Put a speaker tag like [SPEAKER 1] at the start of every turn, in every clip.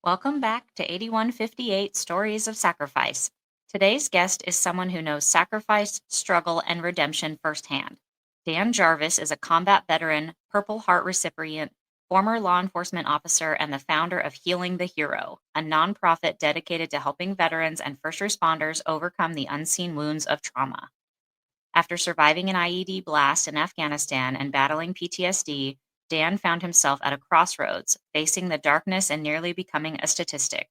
[SPEAKER 1] Welcome back to 8158 Stories of Sacrifice. Today's guest is someone who knows sacrifice, struggle, and redemption firsthand. Dan Jarvis is a combat veteran, Purple Heart recipient, former law enforcement officer, and the founder of Healing the Hero, a nonprofit dedicated to helping veterans and first responders overcome the unseen wounds of trauma. After surviving an IED blast in Afghanistan and battling PTSD, Dan found himself at a crossroads, facing the darkness and nearly becoming a statistic.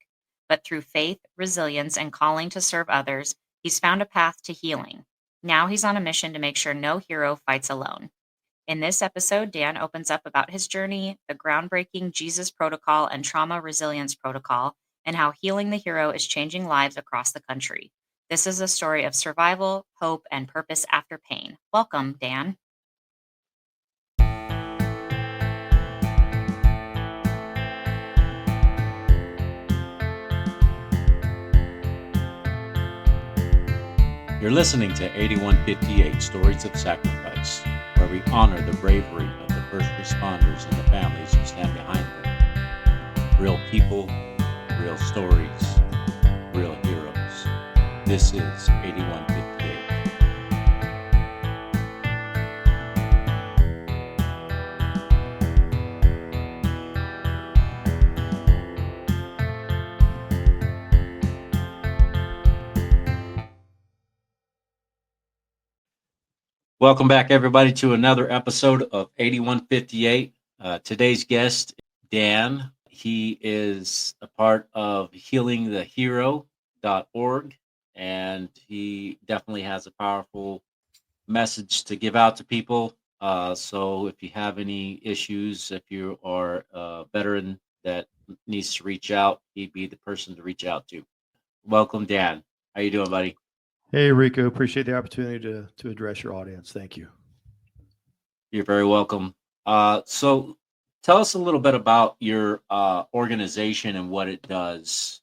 [SPEAKER 1] But through faith, resilience, and calling to serve others, he's found a path to healing. Now he's on a mission to make sure no hero fights alone. In this episode, Dan opens up about his journey, the groundbreaking Jesus Protocol and Trauma Resilience Protocol, and how Healing the Hero is changing lives across the country. This is a story of survival, hope, and purpose after pain. Welcome, Dan.
[SPEAKER 2] You're listening to 8158 Stories of Sacrifice, where we honor the bravery of the first responders and the families who stand behind them. Real people, real stories, real heroes. This is 8158. Welcome back, everybody, to another episode of 8158. Today's guest, Dan. He is a part of healingthehero.org, and he definitely has a powerful message to give out to people. So if you have any issues, if you are a veteran that needs to reach out, he'd be the person to reach out to. Welcome, Dan. How you doing, buddy?
[SPEAKER 3] Hey, Rico. Appreciate the opportunity to address your audience. Thank you.
[SPEAKER 2] You're very welcome. So tell us a little bit about your organization and what it does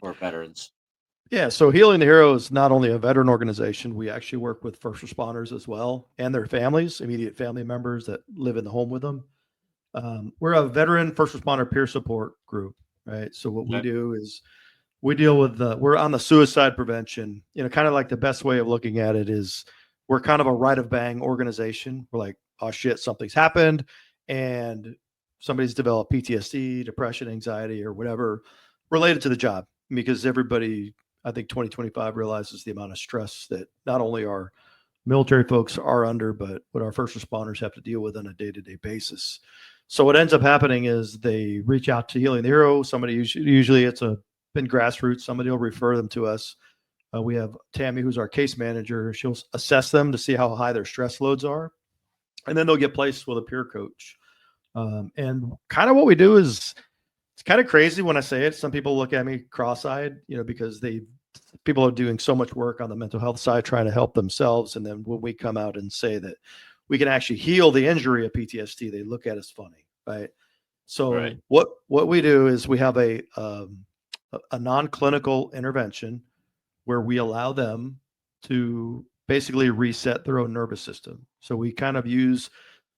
[SPEAKER 2] for veterans.
[SPEAKER 3] Yeah, so Healing the Hero is not only a veteran organization, we actually work with first responders as well and their families, immediate family members that live in the home with them. We're a veteran first responder peer support group, right? So what we do is we deal with we're on the suicide prevention, kind of like the best way of looking at it is we're kind of a right of bang organization. We're like, oh shit, something's happened and somebody's developed PTSD, depression, anxiety, or whatever related to the job. Because everybody, I think 2025 realizes the amount of stress that not only our military folks are under, but what our first responders have to deal with on a day-to-day basis. So what ends up happening is they reach out to Healing the Hero. Somebody usually it's been grassroots. Somebody will refer them to us. We have Tammy, who's our case manager. She'll assess them to see how high their stress loads are. And then they'll get placed with a peer coach. And kind of what we do is, it's kind of crazy when I say it. Some people look at me cross-eyed, because people are doing so much work on the mental health side, trying to help themselves. And then when we come out and say that we can actually heal the injury of PTSD, they look at us funny, right? So what we do is we have a non-clinical intervention where we allow them to basically reset their own nervous system. So we kind of use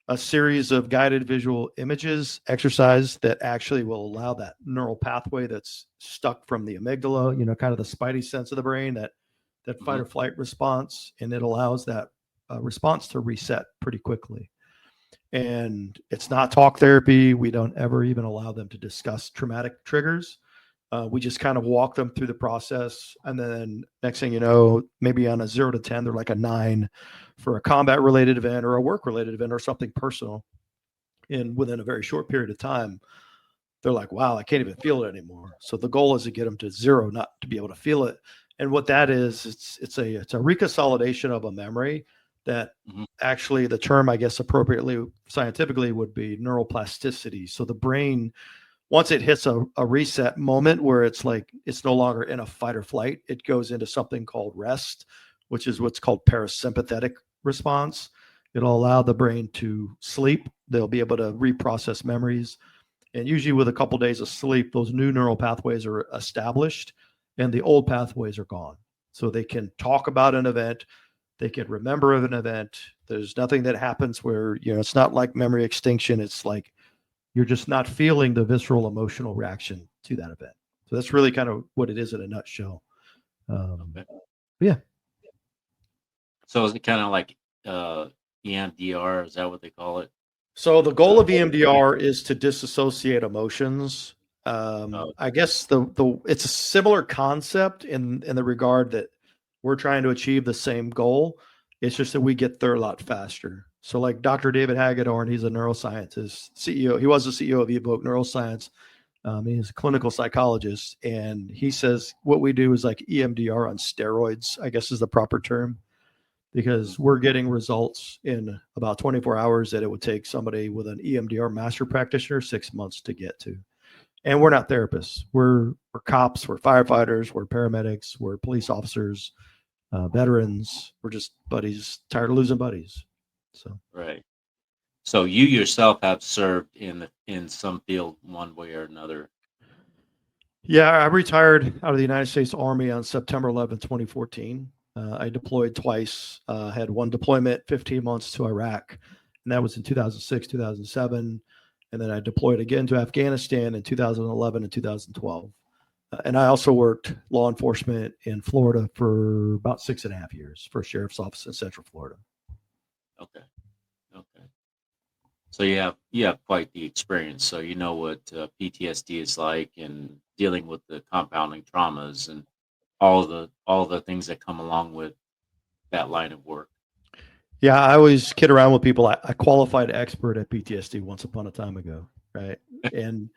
[SPEAKER 3] a series of guided visual images, exercise that actually will allow that neural pathway that's stuck from the amygdala, kind of the spidey sense of the brain, that fight or flight response, and it allows that response to reset pretty quickly. And it's not talk therapy. We don't ever even allow them to discuss traumatic triggers. We just kind of walk them through the process. And then next thing you know, maybe on a 0 to 10, they're like a 9 for a combat related event or a work related event or something personal. And within a very short period of time, they're like, wow, I can't even feel it anymore. So the goal is to get them to 0, not to be able to feel it. And what that is, it's a reconsolidation of a memory that actually the term, I guess, appropriately scientifically would be neuroplasticity. So the brain, once it hits a reset moment where it's like it's no longer in a fight or flight, it goes into something called rest, which is what's called parasympathetic response. It'll allow the brain to sleep. They'll be able to reprocess memories. And usually with a couple of days of sleep, those new neural pathways are established and the old pathways are gone. So they can talk about an event. They can remember an event. There's nothing that happens where, it's not like memory extinction. It's like, you're just not feeling the visceral emotional reaction to that event. So that's really kind of what it is in a nutshell.
[SPEAKER 2] Okay.
[SPEAKER 3] Yeah.
[SPEAKER 2] So is it kind of like EMDR? Is that what they call it?
[SPEAKER 3] So the goal of EMDR is to disassociate emotions.
[SPEAKER 2] Oh,
[SPEAKER 3] I guess it's a similar concept in the regard that we're trying to achieve the same goal. It's just that we get there a lot faster. So like Dr. David Hagedorn, he's a neuroscientist, CEO. He was the CEO of Evoke Neuroscience. He's a clinical psychologist, and he says what we do is like EMDR on steroids, I guess is the proper term, because we're getting results in about 24 hours that it would take somebody with an EMDR master practitioner 6 months to get to. And we're not therapists. We're cops, we're firefighters, we're paramedics, we're police officers, veterans. We're just buddies, tired of losing buddies. So
[SPEAKER 2] right. So you yourself have served in some field one way or another.
[SPEAKER 3] yeah, I retired out of the United States Army on September 11th, 2014. I deployed twice, had one deployment, 15 months to Iraq, and that was in 2006, 2007. And then I deployed again to Afghanistan in 2011 and 2012. And I also worked law enforcement in Florida for about 6.5 years for a sheriff's office in Central Florida.
[SPEAKER 2] Okay. Okay. So you have quite the experience. So you know what PTSD is like, and dealing with the compounding traumas and all the things that come along with that line of work.
[SPEAKER 3] Yeah, I always kid around with people. I qualified expert at PTSD once upon a time ago, right? And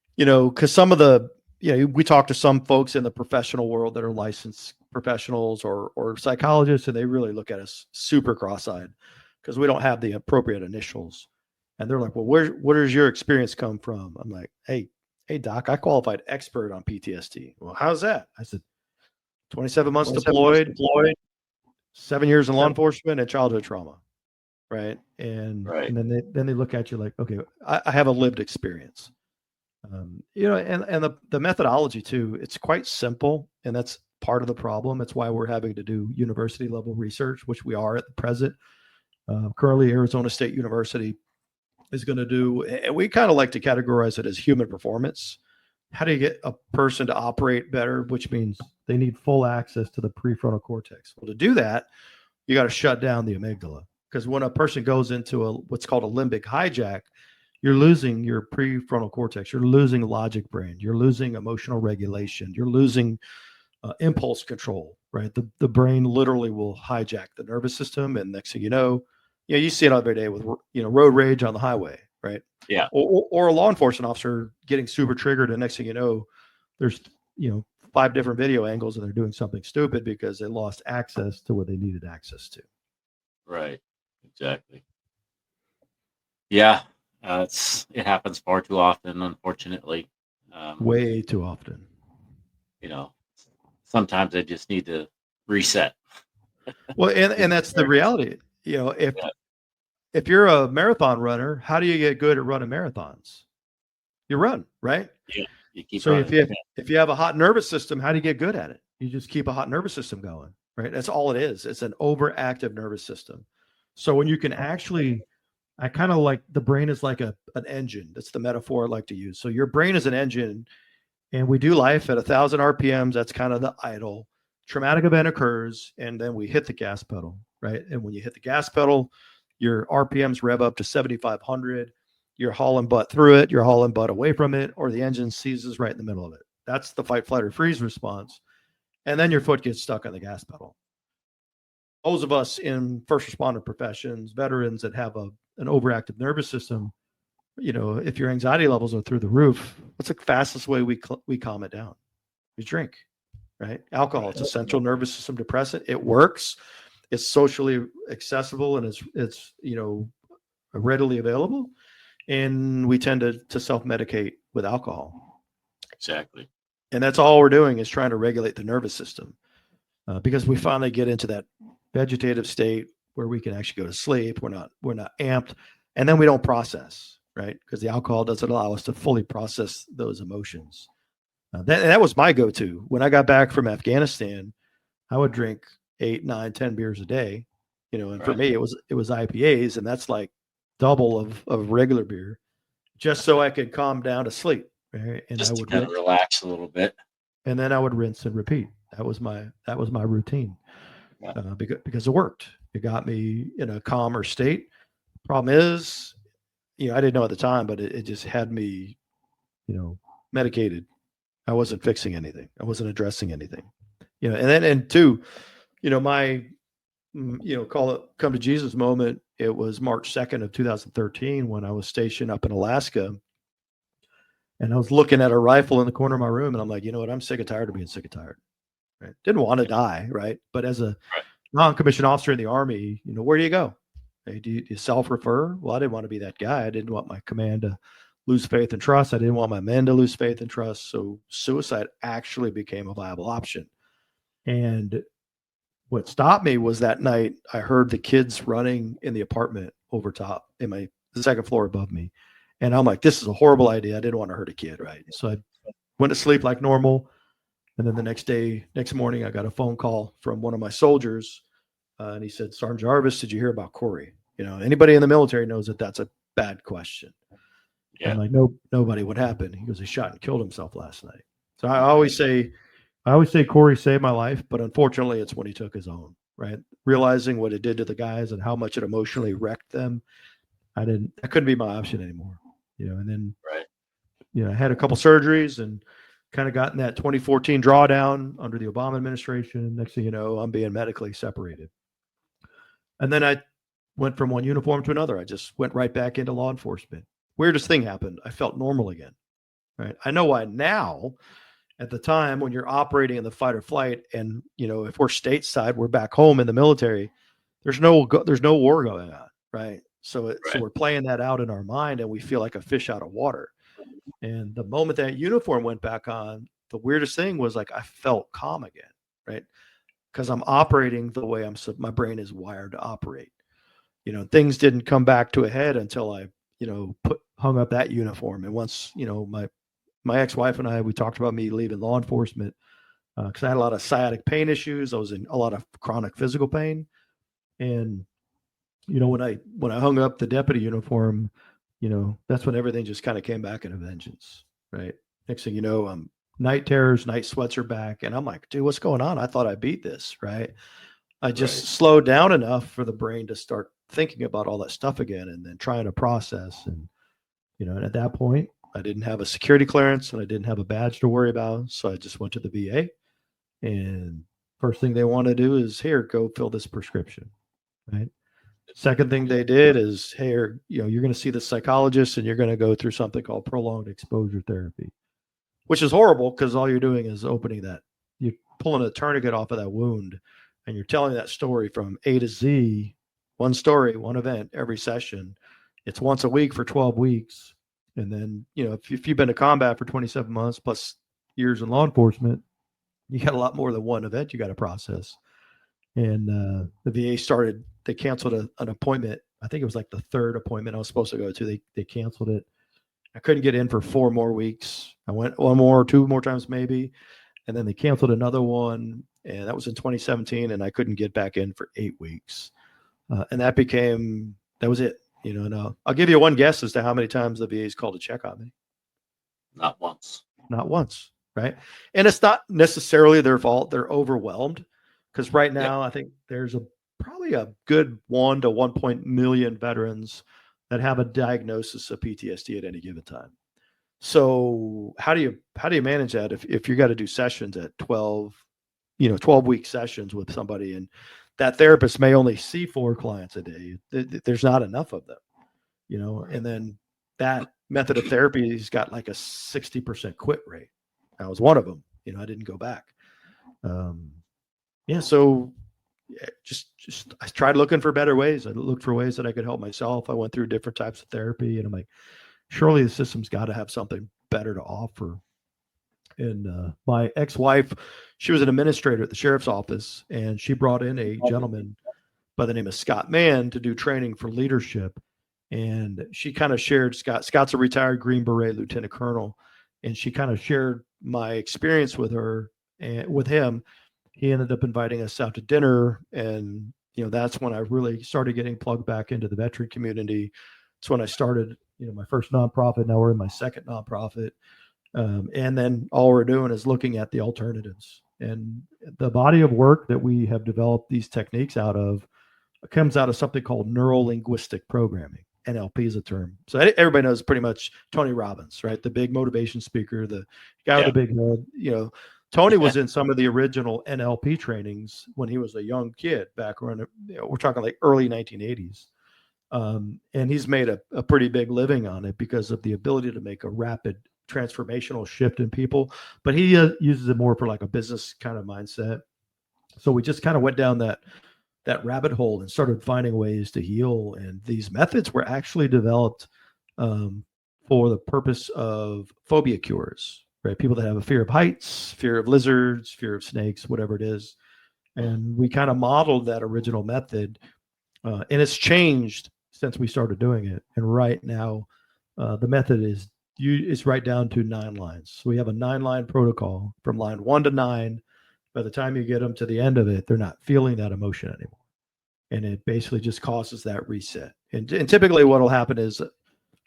[SPEAKER 3] because some of the we talk to some folks in the professional world that are licensed professionals or psychologists, and they really look at us super cross-eyed because we don't have the appropriate initials. And they're like, well, where does your experience come from? I'm like, hey, doc, I qualified expert on PTSD. Well, how's that? I said, 27 months deployed, 7 years in law enforcement and childhood trauma. Right. And
[SPEAKER 2] Right.
[SPEAKER 3] and then they look at you like, okay, I have a lived experience. And the methodology too, it's quite simple, and that's part of the problem. It's why we're having to do university level research, which we are at the present. Currently, Arizona State University is going to do, and we kind of like to categorize it as human performance. How do you get a person to operate better, which means they need full access to the prefrontal cortex? Well, to do that, you got to shut down the amygdala, because when a person goes into what's called a limbic hijack, you're losing your prefrontal cortex. You're losing logic brain. You're losing emotional regulation. You're losing impulse control, right? The brain literally will hijack the nervous system. And next thing you see it every day with, road rage on the highway, right?
[SPEAKER 2] Yeah.
[SPEAKER 3] Or a law enforcement officer getting super triggered. And next thing you know, there's, 5 different video angles and they're doing something stupid because they lost access to what they needed access to.
[SPEAKER 2] Right. Exactly. Yeah. It happens far too often, unfortunately.
[SPEAKER 3] Way too often.
[SPEAKER 2] Sometimes they just need to reset.
[SPEAKER 3] Well, and that's the reality. If you're a marathon runner, how do you get good at running marathons? You run, right?
[SPEAKER 2] Yeah. You keep
[SPEAKER 3] So
[SPEAKER 2] running.
[SPEAKER 3] if you have a hot nervous system, how do you get good at it? You just keep a hot nervous system going, right? That's all it is. It's an overactive nervous system. So when you can actually, I kind of like the brain is like an engine. That's the metaphor I like to use. So your brain is an engine, and we do life at 1,000 RPMs. That's kind of the idle. Traumatic event occurs, and then we hit the gas pedal, right? And when you hit the gas pedal, your RPMs rev up to 7,500. You're hauling butt through it. You're hauling butt away from it, or the engine seizes right in the middle of it. That's the fight, flight, or freeze response. And then your foot gets stuck on the gas pedal. Those of us in first responder professions, veterans that have an overactive nervous system, if your anxiety levels are through the roof, what's the fastest way we calm it down? We drink, right? Alcohol, it's a central nervous system depressant. It works. It's socially accessible, and it's readily available. And we tend to self-medicate with alcohol.
[SPEAKER 2] Exactly.
[SPEAKER 3] And that's all we're doing is trying to regulate the nervous system, because we finally get into that vegetative state where we can actually go to sleep. We're not amped, and then we don't process, right? Because the alcohol doesn't allow us to fully process those emotions. That was my go-to. When I got back from Afghanistan, I would drink 8, 9, 10 beers a day, and right. For me, it was IPAs, and that's like double of regular beer, just so I could calm down to sleep, right? And I
[SPEAKER 2] Just to
[SPEAKER 3] would
[SPEAKER 2] kind of relax a little bit.
[SPEAKER 3] and then I would rinse and repeat. That was my routine
[SPEAKER 2] Yeah.
[SPEAKER 3] because it worked. It got me in a calmer state. Problem is, I didn't know at the time, but it just had me, medicated. I wasn't fixing anything. I wasn't addressing anything. And two, my call it come to Jesus moment. It was March 2nd of 2013 when I was stationed up in Alaska, and I was looking at a rifle in the corner of my room, and I'm like, you know what? I'm sick and tired of being sick and tired. Right? Didn't want to die, right? But as a
[SPEAKER 2] Right.
[SPEAKER 3] non-commissioned officer in the Army, where do you go? Hey, do you self-refer? Well, I didn't want to be that guy. I didn't want my command to lose faith and trust. I didn't want my men to lose faith and trust. So suicide actually became a viable option. And what stopped me was that night I heard the kids running in the apartment over top in the second floor above me. And I'm like, this is a horrible idea. I didn't want to hurt a kid, right? So I went to sleep like normal. And then the next morning, I got a phone call from one of my soldiers. And he said, Sergeant Jarvis, did you hear about Corey? Anybody in the military knows that that's a bad question.
[SPEAKER 2] Yeah.
[SPEAKER 3] I'm like, no, nobody. What happened? He goes, he shot and killed himself last night. So I always say Corey saved my life, but unfortunately it's when he took his own, right? Realizing what it did to the guys and how much it emotionally wrecked them. That couldn't be my option anymore, and then,
[SPEAKER 2] Right.
[SPEAKER 3] I had a couple surgeries and kind of got in that 2014 drawdown under the Obama administration. Next thing you know, I'm being medically separated. And then I went from one uniform to another. I just went right back into law enforcement. Weirdest thing happened. I felt normal again, right? I know why now. At the time when you're operating in the fight or flight, and if we're stateside, we're back home in the military. There's no war going on, right? So we're playing that out in our mind, and we feel like a fish out of water. And the moment that uniform went back on, the weirdest thing was like I felt calm again, right? Because I'm operating the way my brain is wired to operate. Things didn't come back to a head until I, hung up that uniform. And once, my ex-wife and I, we talked about me leaving law enforcement because I had a lot of sciatic pain issues. I was in a lot of chronic physical pain. And, when I hung up the deputy uniform, that's when everything just kind of came back in a vengeance, right? Next thing you know, night terrors, night sweats are back. And I'm like, dude, what's going on? I thought I beat this, right? I just slowed down enough for the brain to start thinking about all that stuff again and then trying to process. And, and at that point, I didn't have a security clearance and I didn't have a badge to worry about. So I just went to the VA, and first thing they want to do is, here, go fill this prescription, right? Second thing they did is, hey, you're going to see the psychologist and you're going to go through something called prolonged exposure therapy, which is horrible because all you're doing is opening that, you're pulling a tourniquet off of that wound, and you're telling that story from A to Z, one story, one event, every session. It's once a week for 12 weeks. And then, if you've been to combat for 27 months plus years in law enforcement, you got a lot more than one event you got to process. And the VA they canceled an appointment. I think it was like the third appointment I was supposed to go to. They canceled it. I couldn't get in for 4 more weeks. I went 2 more times maybe. And then they canceled another one. And that was in 2017. And I couldn't get back in for 8 weeks. And that was it. No, I'll give you one guess as to how many times the VA's called to check on me.
[SPEAKER 2] Not once.
[SPEAKER 3] Not once, right? And it's not necessarily their fault. They're overwhelmed because right now I think there's probably a good 1 to 1 million veterans that have a diagnosis of PTSD at any given time. So how do you manage that if you got to do sessions at 12-week sessions with somebody, and that therapist may only see 4 clients a day? There's not enough of them, and then that method of therapy has got like a 60% quit rate. I was one of them. I didn't go back. So I tried looking for better ways. I looked for ways that I could help myself. I went through different types of therapy, and I'm like, surely the system's got to have something better to offer. And my ex-wife, she was an administrator at the sheriff's office, and she brought in a gentleman by the name of Scott Mann to do training for leadership. And she kind of shared Scott's a retired Green Beret lieutenant colonel. And she kind of shared my experience with her and with him. He ended up inviting us out to dinner. And, that's when I really started getting plugged back into the veteran community. It's when I started, my first nonprofit. Now we're in my second nonprofit. And then all we're doing is looking at the alternatives. And the body of work that we have developed these techniques out of comes out of something called neuro linguistic programming. NLP is a term. So everybody knows pretty much Tony Robbins, right? The big motivation speaker, the guy with the big head. Tony was in some of the original NLP trainings when he was a young kid back when, we're talking like early 1980s. And he's made a pretty big living on it because of the ability to make a rapid transformational shift in people. But he uses it more for like a business kind of mindset. So we just kind of went down that rabbit hole and started finding ways to heal. And these methods were actually developed for the purpose of phobia cures, right? People that have a fear of heights, fear of lizards, fear of snakes, whatever it is. And we kind of modeled that original method. And it's changed since we started doing it. And right now, the method is right down to 9 lines. So we have a 9-line protocol from line 1 to 9. By the time you get them to the end of it, they're not feeling that emotion anymore. And it basically just causes that reset. And typically what will happen is,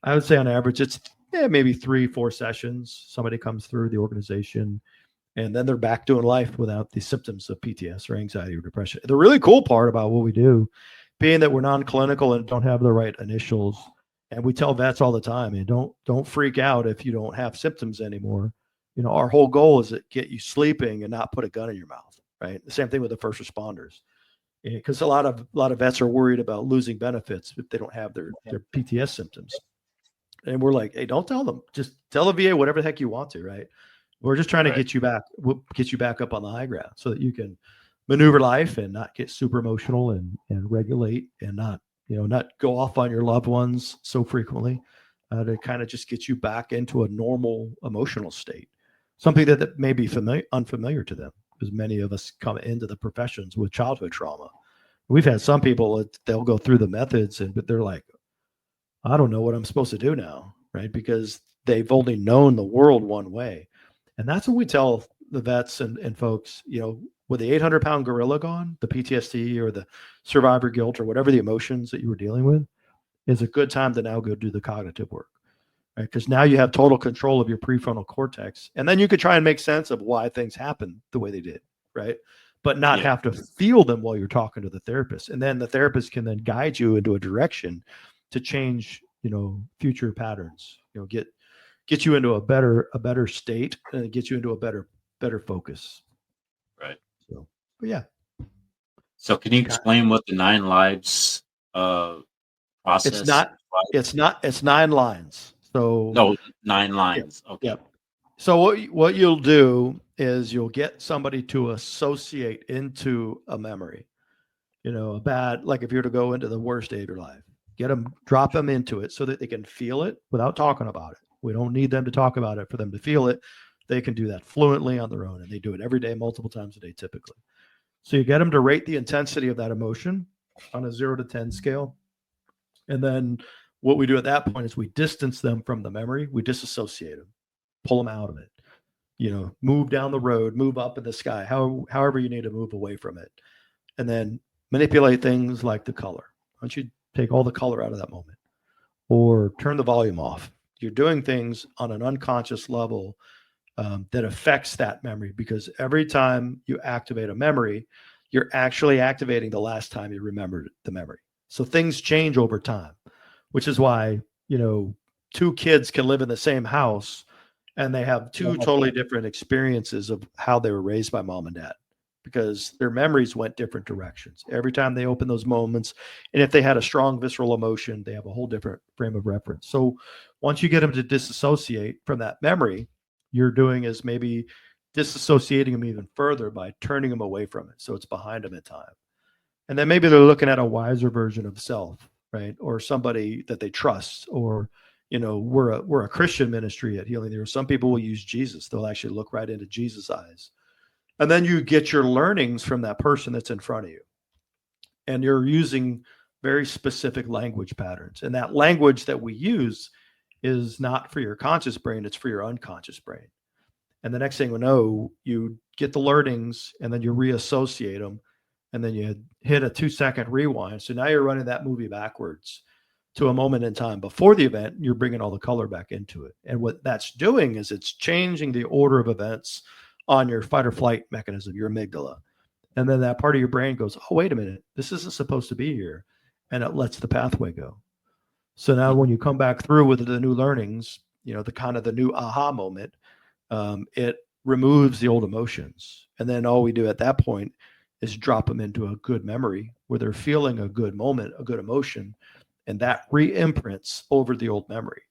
[SPEAKER 3] I would say on average, it's maybe 3-4 sessions. Somebody comes through the organization and then they're back doing life without the symptoms of PTS or anxiety or depression. The really cool part about what we do, being that we're non-clinical and don't have the right initials, and we tell vets all the time, and don't freak out if you don't have symptoms anymore. Our whole goal is to get you sleeping and not put a gun in your mouth, right? The same thing with the first responders, because a lot of vets are worried about losing benefits if they don't have their PTS symptoms. And we're like, hey, don't tell them. Just tell the VA whatever the heck you want to, right? We're just trying to get you back up on the high ground so that you can maneuver life and not get super emotional and regulate and not go off on your loved ones so frequently, to kind of just get you back into a normal emotional state. Something that may be unfamiliar to them, because many of us come into the professions with childhood trauma. We've had some people, they'll go through the methods but they're like, I don't know what I'm supposed to do now, right? Because they've only known the world one way. And that's what we tell the vets and folks, with the 800-pound gorilla gone, the PTSD or the survivor guilt or whatever the emotions that you were dealing with, is a good time to now go do the cognitive work. Right? Because now you have total control of your prefrontal cortex. And then you could try and make sense of why things happened the way they did, right? But not have to feel them while you're talking to the therapist. And then the therapist can then guide you into a direction to change, future patterns, get you into a better state and get you into a better focus.
[SPEAKER 2] Right.
[SPEAKER 3] So, but yeah.
[SPEAKER 2] So can you explain what the 9 lives process?
[SPEAKER 3] It's 9 lines. So
[SPEAKER 2] no, 9 lines.
[SPEAKER 3] Yeah,
[SPEAKER 2] okay.
[SPEAKER 3] Yeah. So what you'll do is you'll get somebody to associate into a memory, a bad, like if you were to go into the worst day of your life, drop them into it so that they can feel it without talking about it. We don't need them to talk about it for them to feel it. They can do that fluently on their own, and they do it every day, multiple times a day, typically. So you get them to rate the intensity of that emotion on a 0 to 10 scale. And then what we do at that point is we distance them from the memory. We disassociate them, pull them out of it, move down the road, move up in the sky, however you need to move away from it. And then manipulate things like the color. Why don't you take all the color out of that moment or turn the volume off? You're doing things on an unconscious level that affects that memory, because every time you activate a memory, you're actually activating the last time you remembered the memory. So things change over time, which is why, 2 kids can live in the same house and they have 2 totally different experiences of how they were raised by mom and dad, because their memories went different directions every time they open those moments. And if they had a strong visceral emotion, they have a whole different frame of reference. So once you get them to disassociate from that memory, you're doing is maybe disassociating them even further by turning them away from it. So it's behind them in time. And then maybe they're looking at a wiser version of self, right? Or somebody that they trust, or, we're a Christian ministry at Healing. There are some people will use Jesus. They'll actually look right into Jesus' eyes. And then you get your learnings from that person that's in front of you. And you're using very specific language patterns. And that language that we use is not for your conscious brain, it's for your unconscious brain. And the next thing we know, you get the learnings and then you reassociate them, and then you hit a 2-second rewind. So now you're running that movie backwards to a moment in time before the event, you're bringing all the color back into it. And what that's doing is it's changing the order of events on your fight or flight mechanism, your amygdala. And then that part of your brain goes, oh, wait a minute, this isn't supposed to be here. And it lets the pathway go. So now when you come back through with the new learnings, the kind of the new aha moment, it removes the old emotions. And then all we do at that point is drop them into a good memory where they're feeling a good moment, a good emotion, and that re-imprints over the old memory.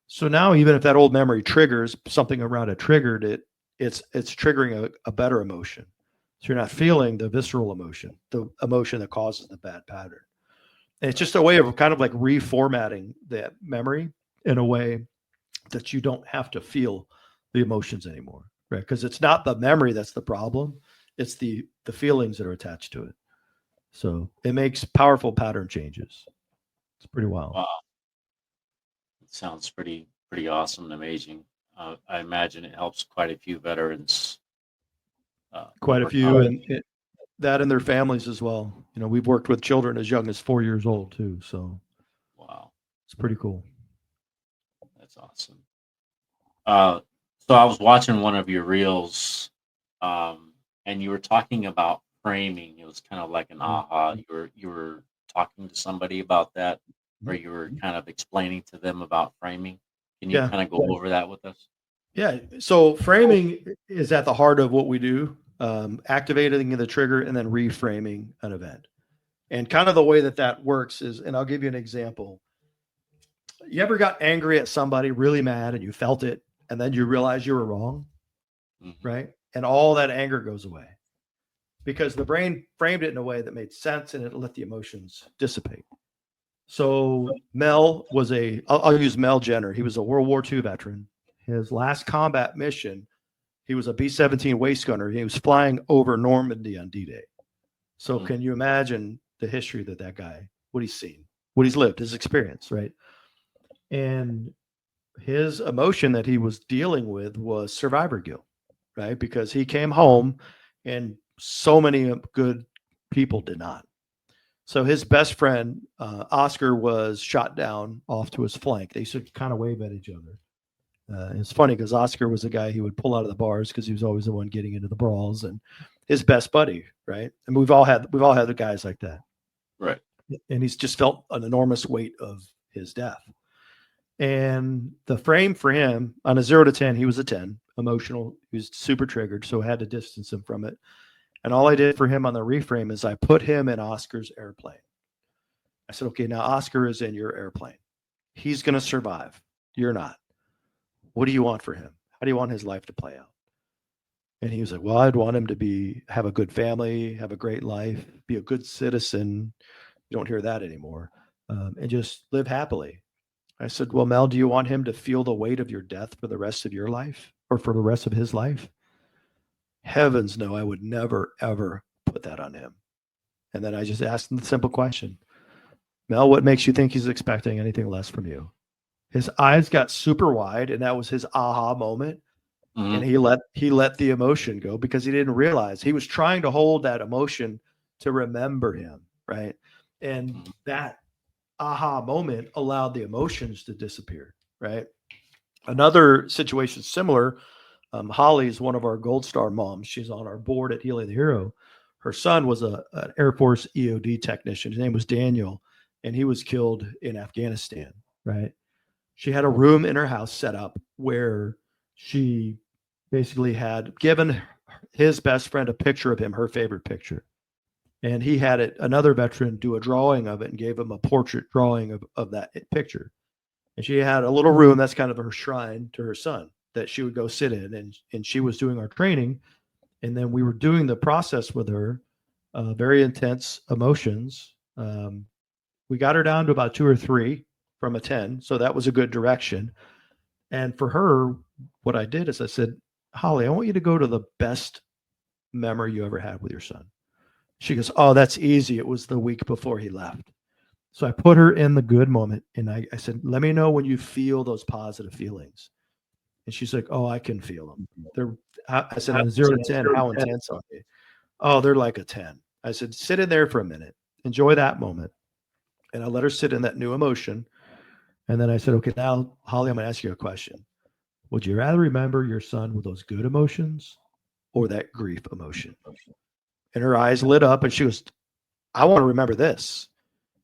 [SPEAKER 3] So now even if that old memory triggers something around it triggered it, it's triggering a better emotion. So you're not feeling the visceral emotion, the emotion that causes the bad pattern. And it's just a way of kind of like reformatting that memory in a way that you don't have to feel the emotions anymore, right? Because it's not the memory that's the problem. It's the feelings that are attached to it. So it makes powerful pattern changes. It's pretty wild.
[SPEAKER 2] Wow, it sounds pretty awesome and amazing. I imagine it helps quite a few veterans
[SPEAKER 3] Quite a few,
[SPEAKER 2] overcome.
[SPEAKER 3] and that and their families as well. We've worked with children as young as 4 years old too. So
[SPEAKER 2] Wow,
[SPEAKER 3] it's pretty cool.
[SPEAKER 2] that's awesome. Uh, so I was watching one of your reels, and you were talking about framing. It was kind of like an aha. You were talking to somebody about that, or you were kind of explaining to them about framing. Can you
[SPEAKER 3] Yeah.
[SPEAKER 2] kind of go over that with us?
[SPEAKER 3] Yeah. So framing is at the heart of what we do, activating the trigger and then reframing an event. And kind of the way that works is, and I'll give you an example. You ever got angry at somebody, really mad, and you felt it, and then you realize you were wrong, right? And all that anger goes away because the brain framed it in a way that made sense and it let the emotions dissipate. So Mel was I'll use Mel Jenner. He was a World War II veteran. His last combat mission, he was a B-17 waist gunner. He was flying over Normandy on D-Day. So can you imagine the history that guy, what he's seen, what he's lived, his experience, right? And his emotion that he was dealing with was survivor guilt, right? Because he came home and so many good people did not. So his best friend, Oscar, was shot down off to his flank. They used to kind of wave at each other. It's funny because Oscar was a guy he would pull out of the bars because he was always the one getting into the brawls, and his best buddy, right? And we've all had the guys like that,
[SPEAKER 2] Right.
[SPEAKER 3] And he's just felt an enormous weight of his death. And the frame for him on a 0 to 10, he was a 10, emotional. He was super triggered, so I had to distance him from it. And all I did for him on the reframe is I put him in Oscar's airplane. I said, okay, now Oscar is in your airplane. He's going to survive. You're not. What do you want for him? How do you want his life to play out? And he was like, well, I'd want him to have a good family, have a great life, be a good citizen. You don't hear that anymore. And just live happily. I said, well, Mel, do you want him to feel the weight of your death for the rest of your life or for the rest of his life? Heavens, no, I would never, ever put that on him. And then I just asked him the simple question, Mel, what makes you think he's expecting anything less from you? His eyes got super wide, and that was his aha moment. And he let the emotion go because he didn't realize he was trying to hold that emotion to remember him, right? And that aha moment allowed the emotions to disappear, right? Another situation similar, Holly is one of our Gold Star moms. She's on our board at Healing the Hero. Her son was an Air Force EOD technician. His name was Daniel, and he was killed in Afghanistan, right? She had a room in her house set up where she basically had given his best friend a picture of him, her favorite picture. And he had another veteran do a drawing of it and gave him a portrait drawing of that picture. And she had a little room that's kind of her shrine to her son that she would go sit in. And she was doing our training. And then we were doing the process with her, very intense emotions. We got her down to about 2 or 3 from a 10. So that was a good direction. And for her, what I did is I said, Holly, I want you to go to the best memory you ever had with your son. She goes, oh, that's easy. It was the week before he left. So I put her in the good moment. And I said, let me know when you feel those positive feelings. And she's like, oh, I can feel them. I said, on 0 to 10, how intense are they? Oh, they're like a 10. I said, sit in there for a minute. Enjoy that moment. And I let her sit in that new emotion. And then I said, okay, now, Holly, I'm going to ask you a question. Would you rather remember your son with those good emotions or that grief emotion? And her eyes lit up and she goes, I want to remember this.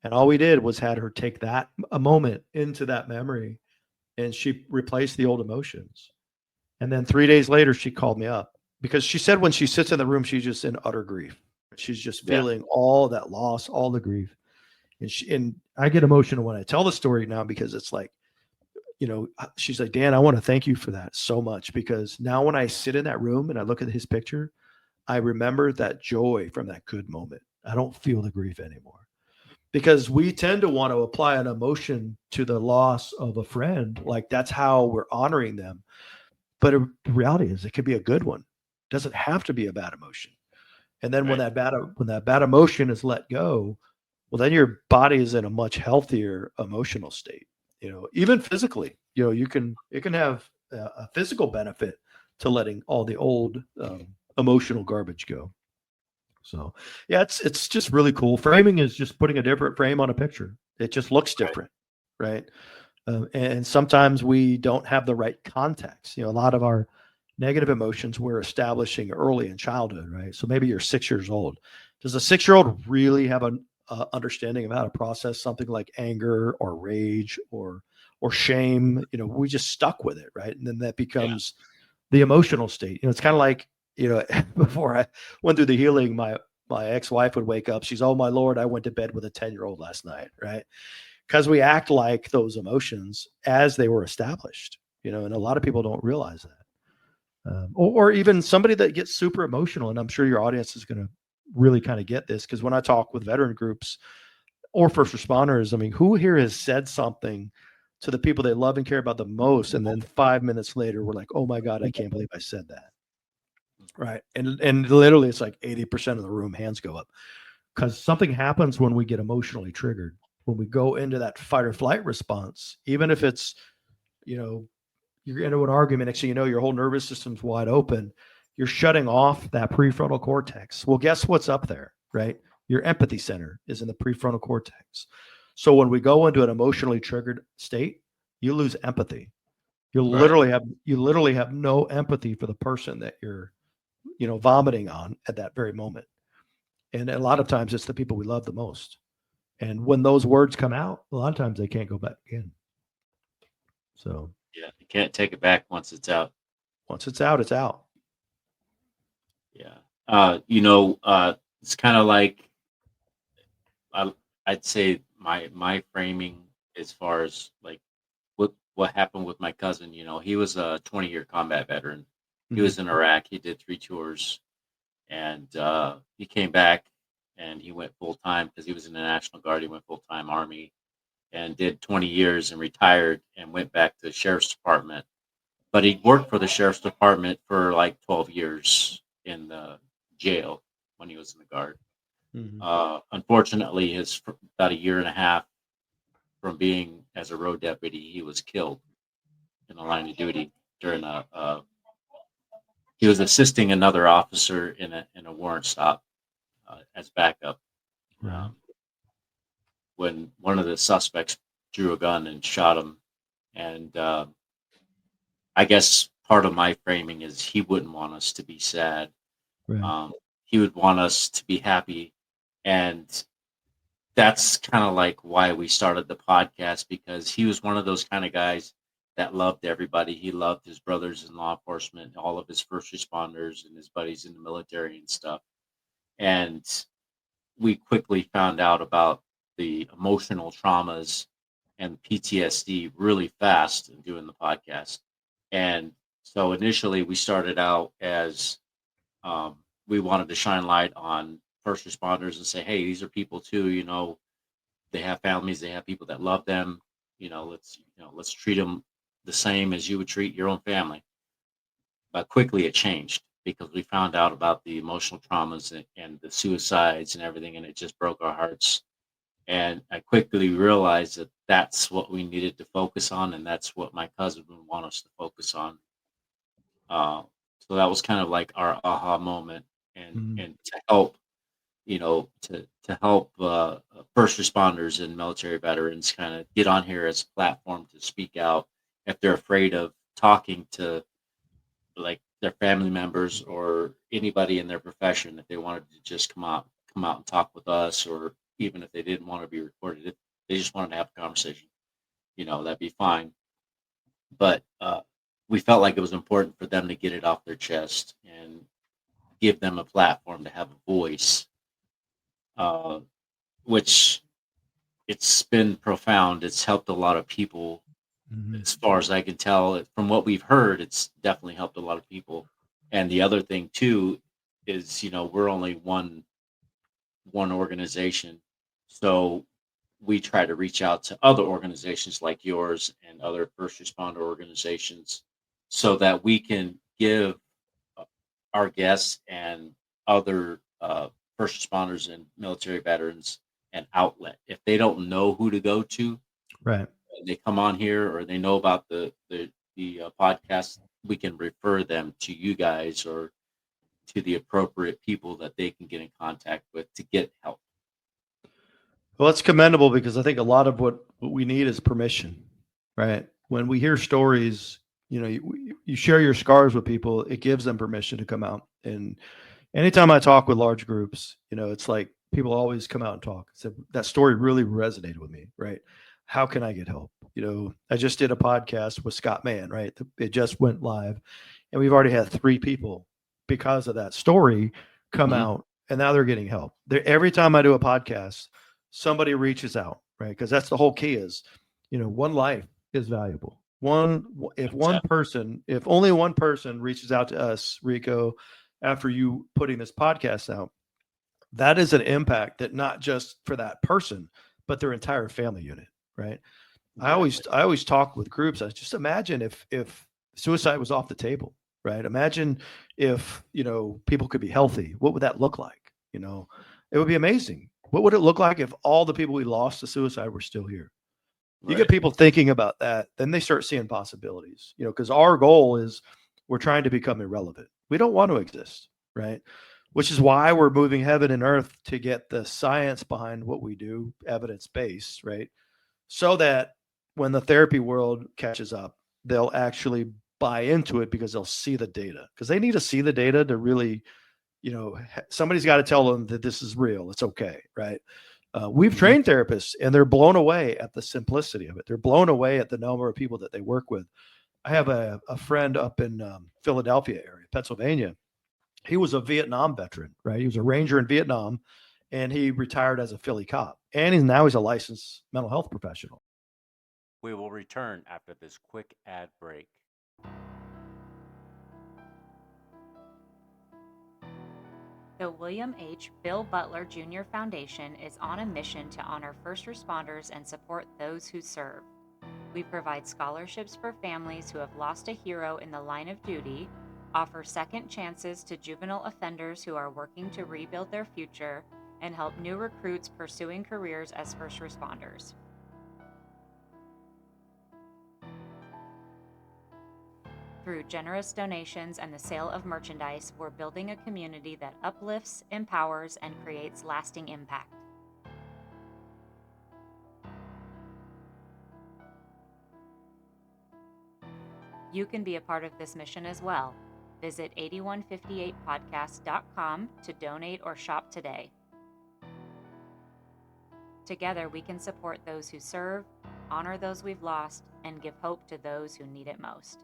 [SPEAKER 3] And all we did was had her take that a moment into that memory and she replaced the old emotions. And then 3 days later, she called me up because she said when she sits in the room, she's just in utter grief. She's just
[SPEAKER 2] Yeah.
[SPEAKER 3] feeling all that loss, all the grief. And I get emotional when I tell the story now because it's like, she's like, Dan, I want to thank you for that so much because now when I sit in that room and I look at his picture, I remember that joy from that good moment. I don't feel the grief anymore because we tend to want to apply an emotion to the loss of a friend. Like that's how we're honoring them. But the reality is it could be a good one. It doesn't have to be a bad emotion. And then when
[SPEAKER 2] Right.
[SPEAKER 3] that bad emotion is let go, well, then your body is in a much healthier emotional state. Even physically, it can have a physical benefit to letting all the old emotional garbage go. So, yeah, it's just really cool. Framing is just putting a different frame on a picture. It just looks
[SPEAKER 2] Right.
[SPEAKER 3] different, right? And sometimes we don't have the right context. A lot of our negative emotions we're establishing early in childhood, right? So maybe you're 6 years old. Does a 6-year-old really have an understanding of how to process something like anger or rage or shame? We just stuck with it, right? And then that
[SPEAKER 2] Yeah.
[SPEAKER 3] becomes the emotional state. It's kind of like before I went through the healing, my ex-wife would wake up. She's, oh my Lord, I went to bed with a 10-year-old last night, right? Because we act like those emotions as they were established, and a lot of people don't realize that. Or even somebody that gets super emotional, and I'm sure your audience is going to really kind of get this because when I talk with veteran groups or first responders, I mean, who here has said something to the people they love and care about the most, and then 5 minutes later, we're like, oh my God, I can't believe I said that. Right. And literally it's like 80% of the room hands go up because something happens when we get emotionally triggered. When we go into that fight or flight response, even if it's, you know, you're into an argument, next thing you know, your whole nervous system's wide open. You're shutting off that prefrontal cortex. Well, guess what's up there, right? Your empathy center is in the prefrontal cortex. So when we go into an emotionally triggered state, you lose empathy.
[SPEAKER 2] Right.
[SPEAKER 3] You literally have no empathy for the person that you're, vomiting on at that very moment. And a lot of times it's the people we love the most. And when those words come out, a lot of times they can't go back in. So
[SPEAKER 2] Yeah. You can't take it back once it's out.
[SPEAKER 3] once it's out, it's out.
[SPEAKER 2] Yeah. It's kind of like I, I'd say my framing as far as like what happened with my cousin. He was a 20-year combat veteran. He
[SPEAKER 3] Mhm.
[SPEAKER 2] was in Iraq. He did 3 tours, and he came back and he went full time because he was in the National Guard. He went full time Army and did 20 years and retired and went back to the sheriff's department. But he worked for the sheriff's department for like 12 years in the jail when he was in the Guard.
[SPEAKER 3] Mhm.
[SPEAKER 2] Unfortunately, about a year and a half from being as a road deputy, he was killed in the line of duty during he was assisting another officer in a warrant stop as backup
[SPEAKER 3] Right.
[SPEAKER 2] um, when one of the suspects drew a gun and shot him. And I guess part of my framing is he wouldn't want us to be sad.
[SPEAKER 3] Right.
[SPEAKER 2] Um, he would want us to be happy, and that's kind of like why we started the podcast because he was one of those kind of guys that loved everybody. He loved his brothers in law enforcement, all of his first responders, and his buddies in the military and stuff. And we quickly found out about the emotional traumas and PTSD really fast in doing the podcast. And so initially we started out as um, we wanted to shine light on first responders and say, hey, these are people too, they have families, they have people that love them. Let's treat them the same as you would treat your own family. But quickly it changed because we found out about the emotional traumas and the suicides and everything, and it just broke our hearts. And I quickly realized that that's what we needed to focus on, and that's what my cousin would want us to focus on. Uh, so that was kind of like our aha moment, and
[SPEAKER 3] Mhm.
[SPEAKER 2] and to help. to help first responders and military veterans kind of get on here as a platform to speak out if they're afraid of talking to like their family members or anybody in their profession. If they wanted to just come out and talk with us, or even if they didn't want to be recorded, if they just wanted to have a conversation, that'd be fine. But we felt like it was important for them to get it off their chest and give them a platform to have a voice, uh, which it's been profound. It's helped a lot of people,
[SPEAKER 3] Mhm.
[SPEAKER 2] as far as I can tell. From what we've heard, it's definitely helped a lot of people. And the other thing too is, we're only one organization, so we try to reach out to other organizations like yours and other first responder organizations so that we can give uh, our guests and other first responders and military veterans an outlet. If they don't know who to go to,
[SPEAKER 3] Right.
[SPEAKER 2] and they come on here or they know about the podcast, we can refer them to you guys or to the appropriate people that they can get in contact with to get help.
[SPEAKER 3] Well, it's commendable because I think a lot of what we need is permission, right? When we hear stories, you share your scars with people, it gives them permission to come out. And anytime I talk with large groups, it's like people always come out and talk. So that story really resonated with me, right? How can I get help? I just did a podcast with Scott Mann, right? It just went live, and we've already had 3 people because of that story come
[SPEAKER 2] Mhm.
[SPEAKER 3] out, and now they're getting help. Every time I do a podcast, somebody reaches out, right? Because that's the whole key is, one life is valuable.
[SPEAKER 2] Exactly.
[SPEAKER 3] If only one person reaches out to us, Rico, after you putting this podcast out, that is an impact that not just for that person, but their entire family unit, right? I always
[SPEAKER 2] Exactly.
[SPEAKER 3] I always talk with groups. I just imagine if suicide was off the table, right? Imagine if people could be healthy. What would that look like? It would be amazing. What would it look like if all the people we lost to suicide were still here? You get
[SPEAKER 2] Right.
[SPEAKER 3] people thinking about that, then they start seeing possibilities. Because our goal is we're trying to become irrelevant. We don't want to exist, right? Which is why we're moving heaven and earth to get the science behind what we do, evidence based, right? So that when the therapy world catches up, they'll actually buy into it because they'll see the data. Because they need to see the data to really, somebody's got to tell them that this is real. It's okay, right? We've
[SPEAKER 2] Mhm.
[SPEAKER 3] trained therapists and they're blown away at the simplicity of it. They're blown away at the number of people that they work with. I have a friend up in Philadelphia area, Pennsylvania. He was a Vietnam veteran, right? He was a ranger in Vietnam and he retired as a Philly cop. And he's a licensed mental health professional.
[SPEAKER 2] We will return after this quick ad break.
[SPEAKER 1] The William H. Bill Butler Jr. Foundation is on a mission to honor first responders and support those who serve. We provide scholarships for families who have lost a hero in the line of duty, offer second chances to juvenile offenders who are working to rebuild their future, and help new recruits pursuing careers as first responders. Through generous donations and the sale of merchandise, we're building a community that uplifts, empowers, and creates lasting impact. You can be a part of this mission as well. Visit 8158podcast.com to donate or shop today. Together, we can support those who serve, honor those we've lost, and give hope to those who need it most.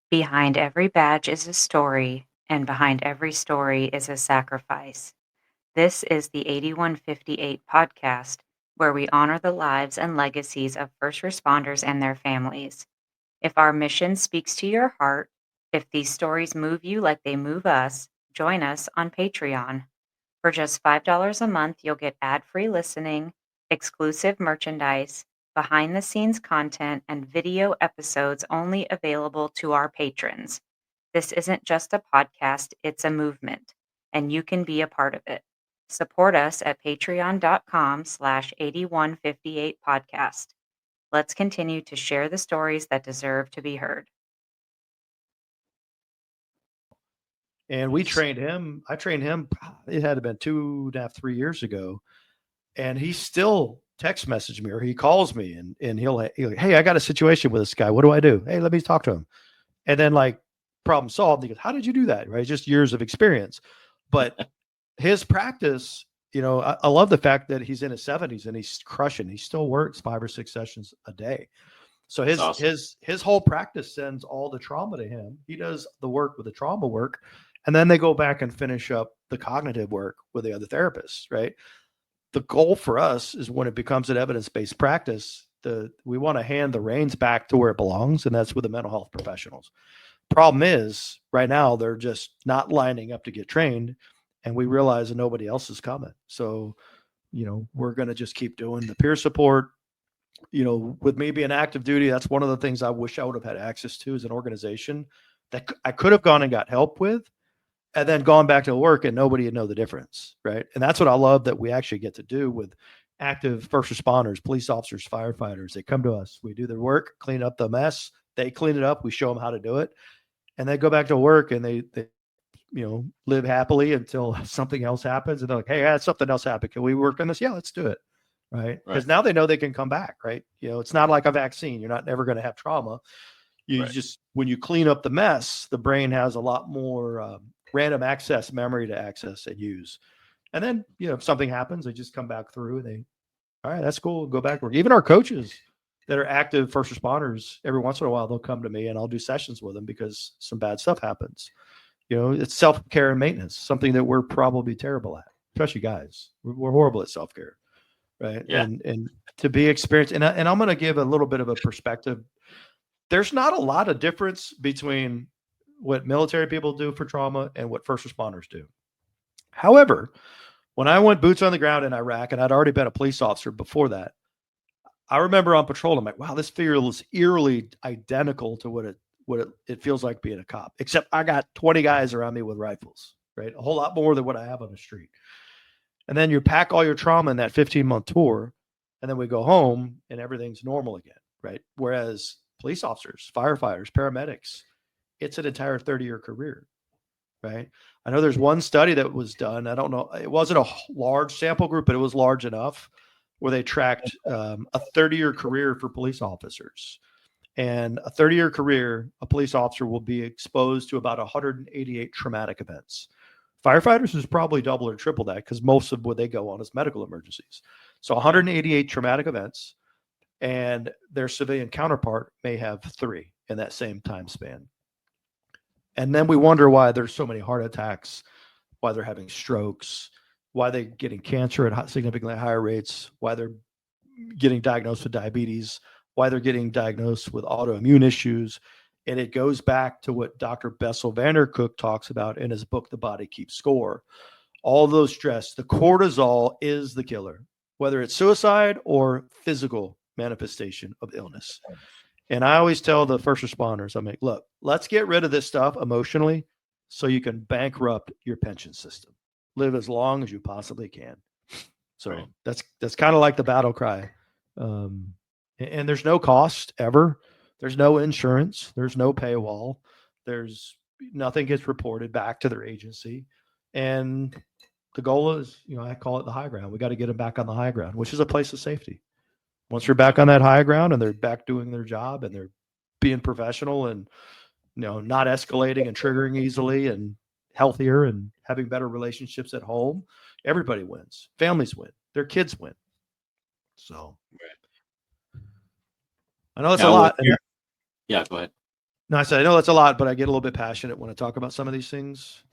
[SPEAKER 1] Behind every badge is a story, and behind every story is a sacrifice. This is the 8158 podcast, where we honor the lives and legacies of first responders and their families. If our mission speaks to your heart, if these stories move you like they move us, join us on Patreon. For just $5 a month, you'll get ad free listening, exclusive merchandise, behind the scenes content, and video episodes only available to our patrons. This isn't just a podcast, it's a movement, and you can be a part of it. Support us at patreon.com/8158podcast. Let's continue to share the stories that deserve to be heard.
[SPEAKER 3] And we trained him. I trained him. It had to been 2.5, 3 years ago. And he still text message me or he calls me and he'll hey, I got a situation with this guy. What do I do? Hey, let me talk to him. And then like problem solved. He goes, how did you do that? Right. Just years of experience. But his practice, I love the fact that he's in his 70s and he's crushing. He still works 5 or 6 sessions a day. So
[SPEAKER 2] That's awesome.
[SPEAKER 3] his whole practice sends all the trauma to him. He does the work with the trauma work, and then they go back and finish up the cognitive work with the other therapists, right? The goal for us is when it becomes an evidence-based practice, we want to hand the reins back to where it belongs, and that's with the mental health professionals. Problem is, right now they're just not lining up to get trained, and we realize that nobody else is coming. So, we're going to just keep doing the peer support. With me being active duty, that's one of the things I wish I would have had access to as an organization that I could have gone and got help with and then gone back to work and nobody would know the difference. Right. And that's what I love that we actually get to do with active first responders, police officers, firefighters. They come to us, we do their work, clean up the mess. They clean it up. We show them how to do it and they go back to work and they live happily until something else happens. And they're like, hey, I had something else happen. Can we work on this? Yeah, let's do it. Right. Because now they know they can come back. Right. It's not like a vaccine. You're not never going to have trauma. You just, when you clean up the mess, the brain has a lot more random access memory to access and use. And then, if something happens, they just come back through and all right, that's cool. Go back to work. Even our coaches that are active first responders, every once in a while, they'll come to me and I'll do sessions with them because some bad stuff happens. It's self-care and maintenance, something that we're probably terrible at, especially guys. We're horrible at self-care. Right.
[SPEAKER 2] Yeah.
[SPEAKER 3] And to be experienced. And I'm going to give a little bit of a perspective. There's not a lot of difference between what military people do for trauma and what first responders do. However, when I went boots on the ground in Iraq, and I'd already been a police officer before that, I remember on patrol, I'm like, wow, this feels eerily identical to what it feels like being a cop, except I got 20 guys around me with rifles, right? A whole lot more than what I have on the street. And then you pack all your trauma in that 15-month tour, and then we go home and everything's normal again, right? Whereas police officers, firefighters, paramedics, it's an entire 30-year career, right? I know there's one study that was done. I don't know. It wasn't a large sample group, but it was large enough where they tracked a 30-year career for police officers. And a 30-year career, a police officer will be exposed to about 188 traumatic events. Firefighters is probably double or triple that because most of what they go on is medical emergencies. So 188 traumatic events, and their civilian counterpart may have 3 in that same time span. And then we wonder why there's so many heart attacks, why they're having strokes, why they're getting cancer at significantly higher rates, why they're getting diagnosed with diabetes, why they're getting diagnosed with autoimmune issues. And it goes back to what Dr. Bessel van der Kolk talks about in his book, The Body Keeps Score. All those stress, the cortisol is the killer, whether it's suicide or physical manifestation of illness. And I always tell the first responders, I'm like, look, let's get rid of this stuff emotionally so you can bankrupt your pension system. Live as long as you possibly can. So that's kind of like the battle cry. And there's no cost ever. There's no insurance. There's no paywall. There's nothing gets reported back to their agency. And the goal is, I call it the high ground. We got to get them back on the high ground, which is a place of safety. Once you're back on that high ground and they're back doing their job and they're being professional and, not escalating and triggering easily and healthier and having better relationships at home, everybody wins. Families win. Their kids win. So I know that's a lot.
[SPEAKER 2] Yeah, go ahead.
[SPEAKER 3] No, I said, I know that's a lot, but I get a little bit passionate when I talk about some of these things,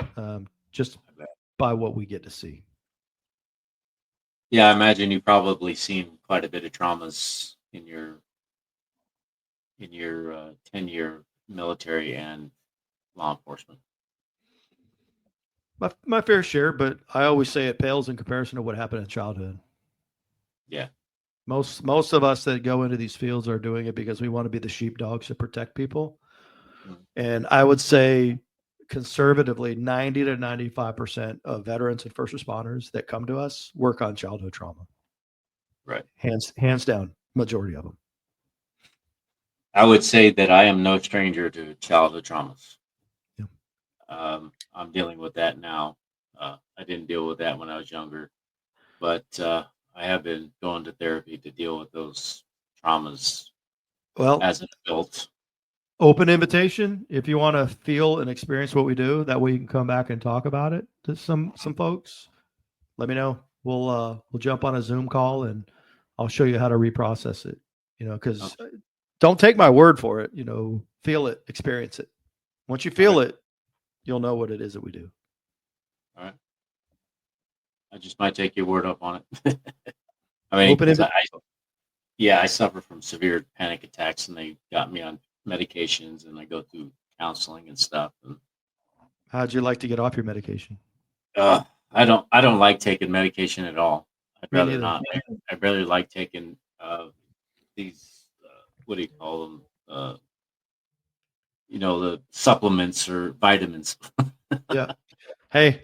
[SPEAKER 3] just by what we get to see.
[SPEAKER 2] Yeah, I imagine you've probably seen quite a bit of traumas in your 10-year military and law enforcement.
[SPEAKER 3] My fair share, but I always say it pales in comparison to what happened in childhood.
[SPEAKER 2] Yeah.
[SPEAKER 3] Most of us that go into these fields are doing it because we want to be the sheepdogs to protect people. And I would say conservatively 90 to 95% of veterans and first responders that come to us work on childhood trauma.
[SPEAKER 2] Right.
[SPEAKER 3] Hands down, majority of them.
[SPEAKER 2] I would say that I am no stranger to childhood traumas.
[SPEAKER 3] Yeah.
[SPEAKER 2] I'm dealing with that now. I didn't deal with that when I was younger, but I have been going to therapy to deal with those traumas
[SPEAKER 3] Well,
[SPEAKER 2] as an adult.
[SPEAKER 3] open invitation if you want to feel and experience what we do. That way you can come back and talk about it to some folks. Let me know. We'll jump on a Zoom call and I'll show you how to reprocess it. Because
[SPEAKER 2] Okay.
[SPEAKER 3] don't take my word for it. Feel it, experience it. Once you
[SPEAKER 2] All
[SPEAKER 3] feel
[SPEAKER 2] right.
[SPEAKER 3] it, you'll know what it is that we do.
[SPEAKER 2] All right. I just might take your word up on it. I mean,
[SPEAKER 3] Open
[SPEAKER 2] because
[SPEAKER 3] invitation.
[SPEAKER 2] yeah, I suffer from severe panic attacks, and they got me on medications, and I go through counseling and stuff. And
[SPEAKER 3] How'd you like to get off your medication?
[SPEAKER 2] I don't like taking medication at all. I'd
[SPEAKER 3] Me
[SPEAKER 2] rather
[SPEAKER 3] neither.
[SPEAKER 2] not. I really like taking these what do you call them? The supplements or vitamins.
[SPEAKER 3] Yeah. Hey,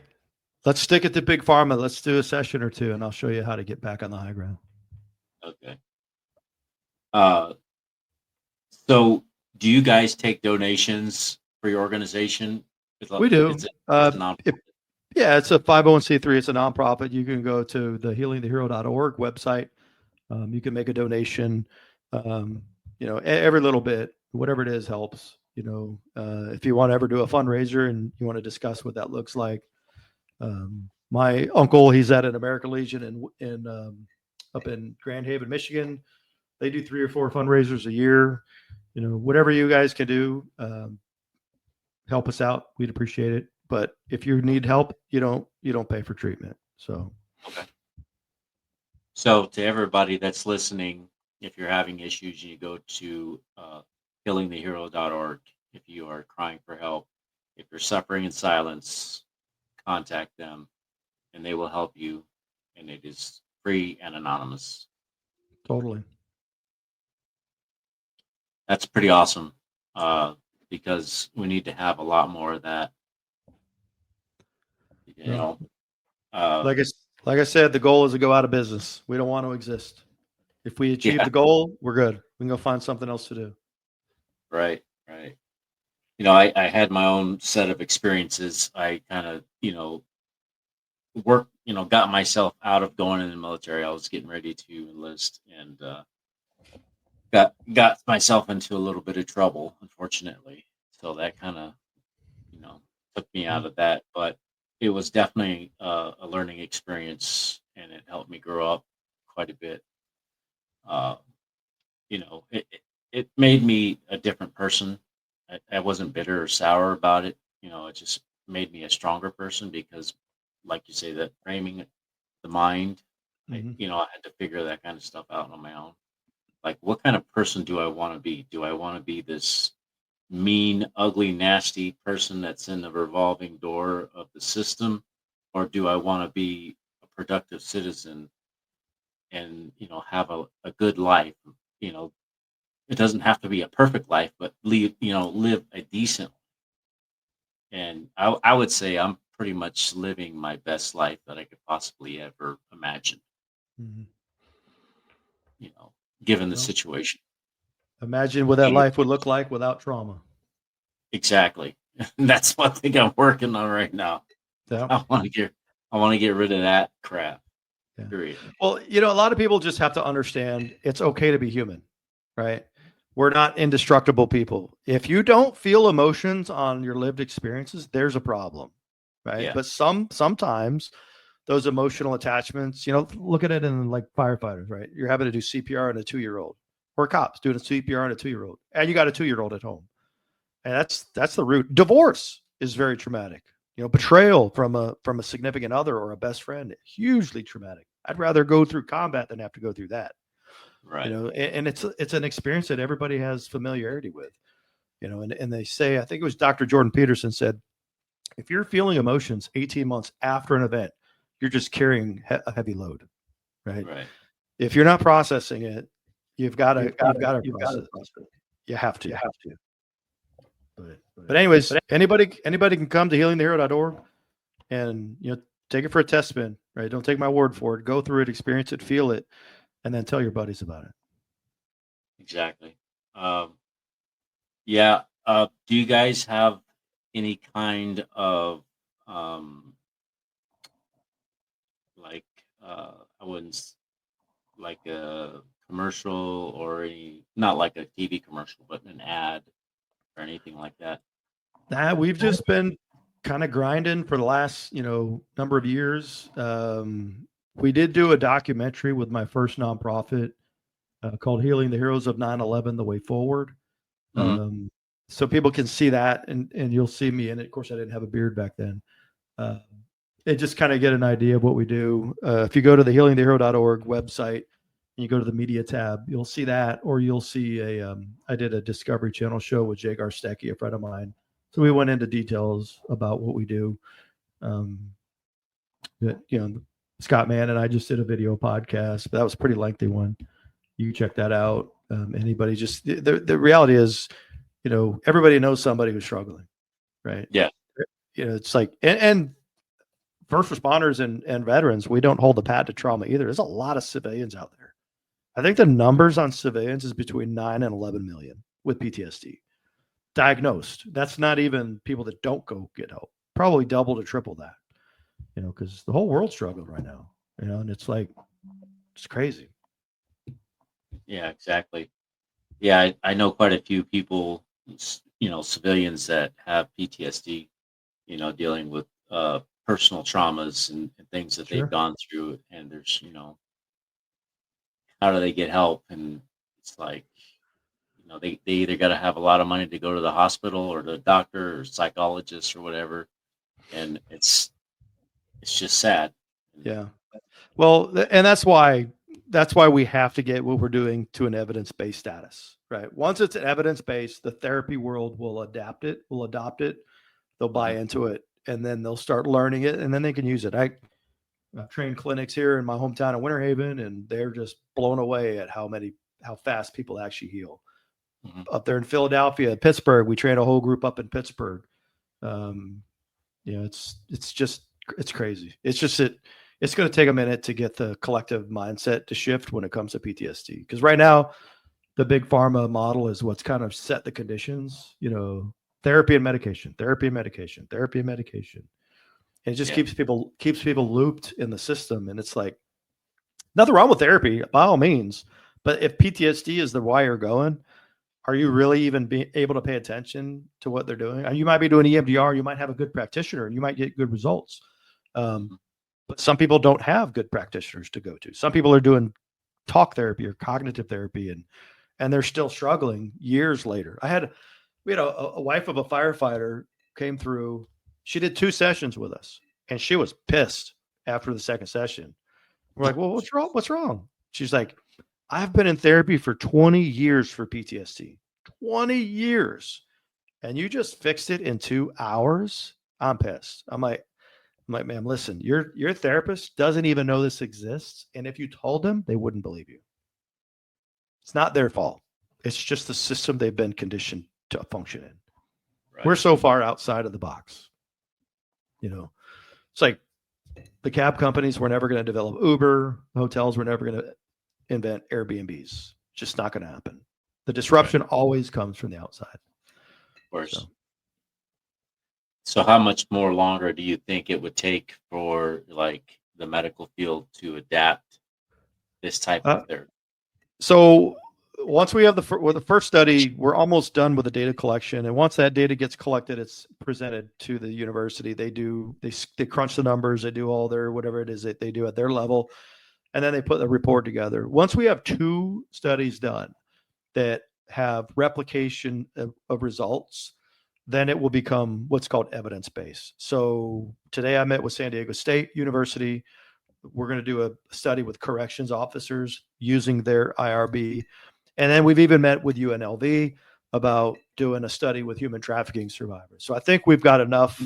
[SPEAKER 3] let's stick it to big pharma. Let's do a session or two, and I'll show you how to get back on the high ground.
[SPEAKER 2] Okay. Uh, so, do you guys take donations for your organization?
[SPEAKER 3] We do.
[SPEAKER 2] It's a non.
[SPEAKER 3] Yeah, it's a 501c3. It's a nonprofit. You can go to the healingthehero.org website. You can make a donation. Every little bit, whatever it is, helps. If you want to ever do a fundraiser and you want to discuss what that looks like, my uncle, he's at an American Legion in up in Grand Haven, Michigan. They do 3 or 4 fundraisers a year. Whatever you guys can do, help us out. We'd appreciate it. But if you need help, you don't pay for treatment. So
[SPEAKER 2] Okay. So, to everybody that's listening, if you're having issues, you go to healingthehero.org. If you are crying for help, if you're suffering in silence, contact them, and they will help you. And it is free and anonymous.
[SPEAKER 3] totally.
[SPEAKER 2] That's pretty awesome, because we need to have a lot more of that. You
[SPEAKER 3] No.
[SPEAKER 2] know, uh,
[SPEAKER 3] Like I said, the goal is to go out of business. We don't want to exist. If we achieve
[SPEAKER 2] yeah,
[SPEAKER 3] the goal, we're good. We can go find something else to do.
[SPEAKER 2] right, right. I had my own set of experiences. I kind of, got myself out of going in the military. I was getting ready to enlist, and got myself into a little bit of trouble, unfortunately. So that kind of, you know, took me out
[SPEAKER 3] Mm.
[SPEAKER 2] of that. But it was definitely a learning experience, and it helped me grow up quite a bit. Uh, it made me a different person. I wasn't bitter or sour about it. It just made me a stronger person because, like you say, that framing the mind.
[SPEAKER 3] Mhm.
[SPEAKER 2] I had to figure that kind of stuff out on my own. Like, what kind of person do I want to be? Do I want to be this mean, ugly, nasty person that's in the revolving door of the system, or do I want to be a productive citizen and have a good life? You know, it doesn't have to be a perfect life, but live a decent. And I would say I'm pretty much living my best life that I could possibly ever imagine.
[SPEAKER 3] Mhm.
[SPEAKER 2] You know, given the
[SPEAKER 3] Well,
[SPEAKER 2] situation.
[SPEAKER 3] imagine what that life would look like without trauma.
[SPEAKER 2] Exactly. That's one thing I'm working on right now.
[SPEAKER 3] Yeah.
[SPEAKER 2] I want to get I want to get rid of that crap.
[SPEAKER 3] Yeah.
[SPEAKER 2] Period.
[SPEAKER 3] Well, a lot of people just have to understand it's okay to be human, right? We're not indestructible people. If you don't feel emotions on your lived experiences, there's a problem, right?
[SPEAKER 2] Yeah.
[SPEAKER 3] But sometimes those emotional attachments, look at it in like firefighters, right? You're having to do CPR on a 2-year-old, or cops doing a CPR on a 2-year-old, and you got a 2-year-old at home, and that's the root. Divorce is very traumatic. Betrayal from a significant other or a best friend, hugely traumatic. I'd rather go through combat than have to go through that.
[SPEAKER 2] Right.
[SPEAKER 3] And it's an experience that everybody has familiarity with. And they say, I think it was Dr. Jordan Peterson said, if you're feeling emotions 18 months after an event, you're just carrying a heavy load, right?
[SPEAKER 2] Right.
[SPEAKER 3] If you're not processing it, you've got to process it. You have to.
[SPEAKER 2] You have to.
[SPEAKER 3] But anyways, anybody can come to healingthehero.org and take it for a test spin, right? Don't take my word for it. Go through it, experience it, feel it, and then tell your buddies about it.
[SPEAKER 2] Exactly. Yeah. Do you guys have any kind of um, like I wouldn't like a commercial or any, not like a TV commercial, but an ad or anything like that?
[SPEAKER 3] We've just been kind of grinding for the last, number of years. We did do a documentary with my first nonprofit called Healing the Heroes of 9/11: The Way Forward.
[SPEAKER 2] Hmm.
[SPEAKER 3] Um, so people can see that, and you'll see me in it. Of course, I didn't have a beard back then. Uh, and just kind of get an idea of what we do. If you go to the healingthehero.org website and you go to the media tab, you'll see that, or you'll see I did a Discovery Channel show with Jay Garstecki, a friend of mine. So we went into details about what we do. Um, but, Scott Mann and I just did a video podcast, but that was a pretty lengthy one. You check that out. Anybody just, the reality is, everybody knows somebody who's struggling, right?
[SPEAKER 2] Yeah.
[SPEAKER 3] It's like, and first responders and veterans, we don't hold the pad to trauma either. There's a lot of civilians out there. I think the numbers on civilians is between 9 and 11 million with PTSD diagnosed. That's not even people that don't go get help. Probably double to triple that, because the whole world's struggling right now, and it's like, it's crazy.
[SPEAKER 2] Yeah, exactly. Yeah, I know quite a few people, civilians that have PTSD, dealing with personal traumas and things that they've
[SPEAKER 3] Sure.
[SPEAKER 2] gone through. And there's, how do they get help? And it's like, they either got to have a lot of money to go to the hospital or the doctor or psychologist or whatever. And it's just sad.
[SPEAKER 3] Yeah. Well, and that's why we have to get what we're doing to an evidence-based status, right? Once it's evidence-based, the therapy world will adopt it, they'll buy
[SPEAKER 2] Mhm.
[SPEAKER 3] into it, and then they'll start learning it, and then they can use it. I've trained clinics here in my hometown of Winter Haven, and they're just blown away at how fast people actually heal.
[SPEAKER 2] Mhm.
[SPEAKER 3] Up there in Philadelphia, Pittsburgh, we trained a whole group up in Pittsburgh. Um, it's crazy. It's just it's going to take a minute to get the collective mindset to shift when it comes to PTSD. Because right now, the big pharma model is what's kind of set the conditions. Therapy and medication, therapy and medication, therapy and medication. And it just
[SPEAKER 2] Yeah.
[SPEAKER 3] keeps people looped in the system. And it's like, nothing wrong with therapy by all means, but if PTSD is the why you're going, are you really even able to pay attention to what they're doing? You might be doing EMDR, you might have a good practitioner, and you might get good results.
[SPEAKER 2] Mhm.
[SPEAKER 3] But some people don't have good practitioners to go to. Some people are doing talk therapy or cognitive therapy, and they're still struggling years later. We had a wife of a firefighter came through. She did 2 sessions with us, and she was pissed after the second session. We're like, well, what's wrong? What's wrong? She's like, I've been in therapy for 20 years for PTSD. 20 years. And you just fixed it in 2 hours? I'm pissed. I'm like, ma'am, listen, your therapist doesn't even know this exists. And if you told them, they wouldn't believe you. It's not their fault. It's just the system they've been conditioned to function in.
[SPEAKER 2] Right.
[SPEAKER 3] We're so far outside of the box. It's like the cab companies were never going to develop Uber. Hotels were never going to invent Airbnbs. Just not going to happen. The disruption always comes from the outside.
[SPEAKER 2] Of course.
[SPEAKER 3] So,
[SPEAKER 2] So how much more longer do you think it would take for like the medical field to adapt this type of
[SPEAKER 3] uh,
[SPEAKER 2] therapy?
[SPEAKER 3] so once we have the first study, we're almost done with the data collection. And once that data gets collected, it's presented to the university. They crunch the numbers. They do all their whatever it is that they do at their level, and then they put the report together. Once we have 2 studies done that have replication of results, then it will become what's called evidence-based. So today I met with San Diego State University. We're going to do a study with corrections officers using their IRB. And then we've even met with UNLV about doing a study with human trafficking survivors. So I think we've got enough